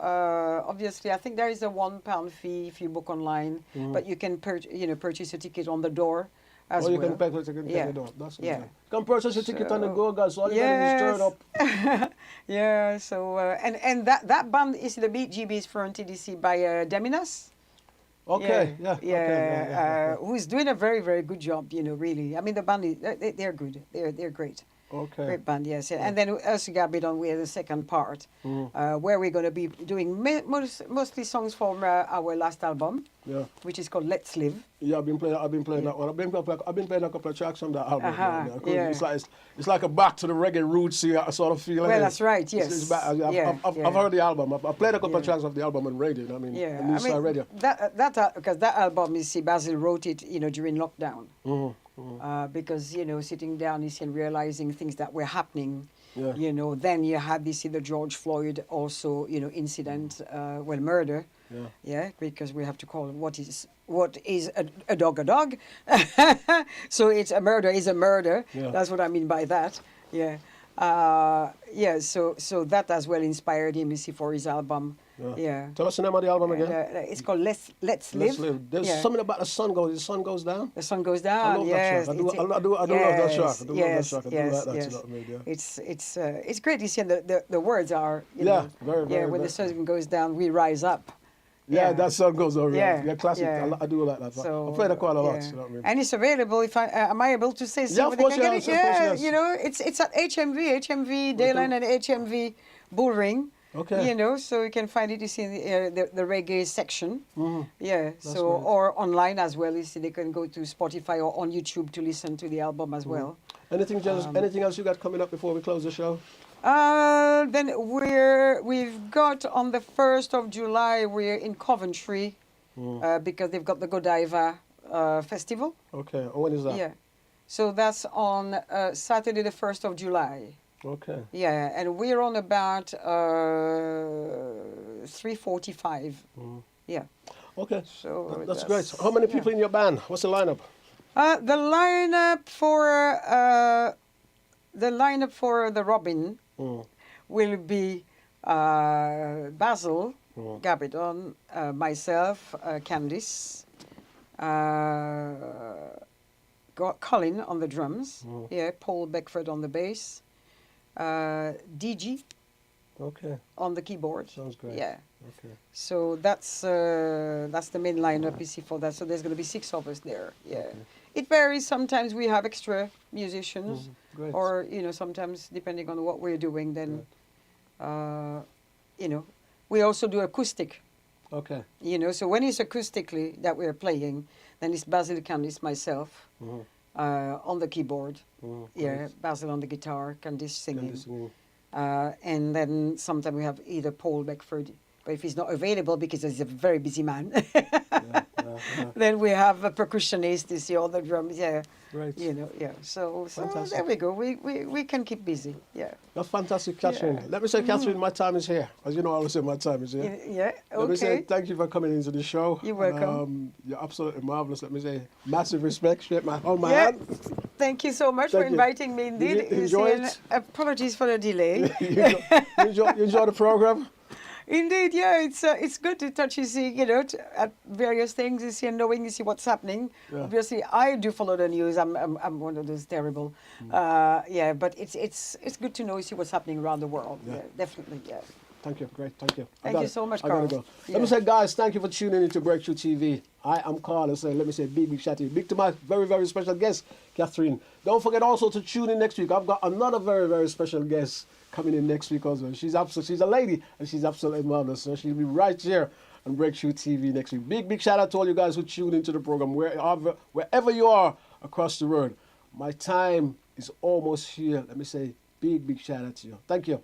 obviously, I think there is a £1 fee if you book online, but you can purchase a ticket on the door as Or well. you can pay for the ticket. Yeah. That's Yeah. okay. You can purchase a ticket on the go, guys. So all you Yes. gotta do is turn up. Yeah, so, and that band is the BGB's fronted, you see, by Deminas. Okay, yeah. Okay, yeah. Who's doing a very, very good job, really. I mean, the band, they're good. They're great. Okay. Great band, yes. And then us got on with the second part, where we're going to be doing mostly songs from our last album, which is called Let's Live. Yeah, I've been playing that one. I've been playing a couple of tracks on that album. Yeah. It's like a back to the reggae roots here, sort of feeling. Well, that's right, yes. It's back. I've heard the album. I've played a couple of tracks of the album on radio. I mean, New Style Radio. Because that album, you see, Basil wrote it, during lockdown. Because, sitting down and realizing things that were happening. Yeah. Then you had the George Floyd also, incident, murder. Yeah, because we have to call what is a dog a dog. So it's a murder is a murder. Yeah. That's what I mean by that. Yeah. So that as well inspired him, you see, for his album. Yeah. Tell us the name of the album again. It's called Let's Live. There's something about the sun goes down. The sun goes down. I love yes. that track. I do love that track. I do love that track. I do like that. Yes. You know what I mean? Yeah. It's great to see, and the words are very, very. when the sun goes down, we rise up. Yeah, that song goes over. Yeah, classic. Yeah. I do like that. So, I play that quite a lot. You know what I mean? And it's available. If am I able to say so? Yeah, of course, they can get it? of course, Yeah, it's at HMV Dayline and HMV Bullring. Okay. So you can find it. You see in the reggae section. Yeah. That's So right. or online as well. You see they can go to Spotify or on YouTube to listen to the album as well. Anything else you got coming up before we close the show? Then we've got on the 1st of July, we're in Coventry because they've got the Godiva Festival. Okay. And when is that? Yeah. So that's on Saturday the 1st of July. Okay. Yeah, and we're on about 3:45. Yeah. Okay. So That's great. How many people in your band? What's the lineup? The lineup for the Robin will be Basil, Gabidon, myself, Candice, Colin on the drums, yeah, Paul Beckford on the bass, DG Okay. on the keyboard. Sounds great. Yeah. Okay. So that's the main lineup you see for that. So there's going to be 6 of us there. Yeah. Okay. It varies. Sometimes we have extra musicians, Great. or sometimes depending on what we're doing, then we also do acoustic. Okay. So when it's acoustically that we're playing, then it's Basil, Candice, myself on the keyboard. Yeah, Great. Basil on the guitar, Candice singing. Candice singing. And then sometimes we have either Paul Beckford, but if he's not available because he's a very busy man, then we have a percussionist to see all the drums. Yeah, Great. Yeah. So Fantastic. there we go. We can keep busy. Yeah. That's fantastic, Catherine. Let me say, Catherine, my time is here. As you know, I always say my time is here. Yeah. Let me say Okay. thank you for coming into the show. You're welcome. You're absolutely marvelous. Let me say massive respect. Shake my hold my Yeah. hand. Thank you so much for Thank you. inviting me. Indeed. Did you enjoy it? Apologies for the delay. you enjoy the program? Indeed, yeah, it's good to touch, at various things, knowing, what's happening. Yeah. Obviously, I do follow the news. I'm one of those terrible. But it's good to know, what's happening around the world. Yeah. Yeah, definitely, yeah. Thank you. Great. Thank you. Thank you so much, I gotta Carl. go. Let me say, guys, thank you for tuning into Breakthrough TV. I am Carl. Let me say big shout out. Big to my very, very special guest, Catherine. Don't forget also to tune in next week. I've got another very, very special guest coming in next week also. She's a lady and she's absolutely marvelous. So she'll be right here on Breakthrough TV next week. Big shout out to all you guys who tune into the program wherever you are across the world. My time is almost here. Let me say big shout out to you. Thank you.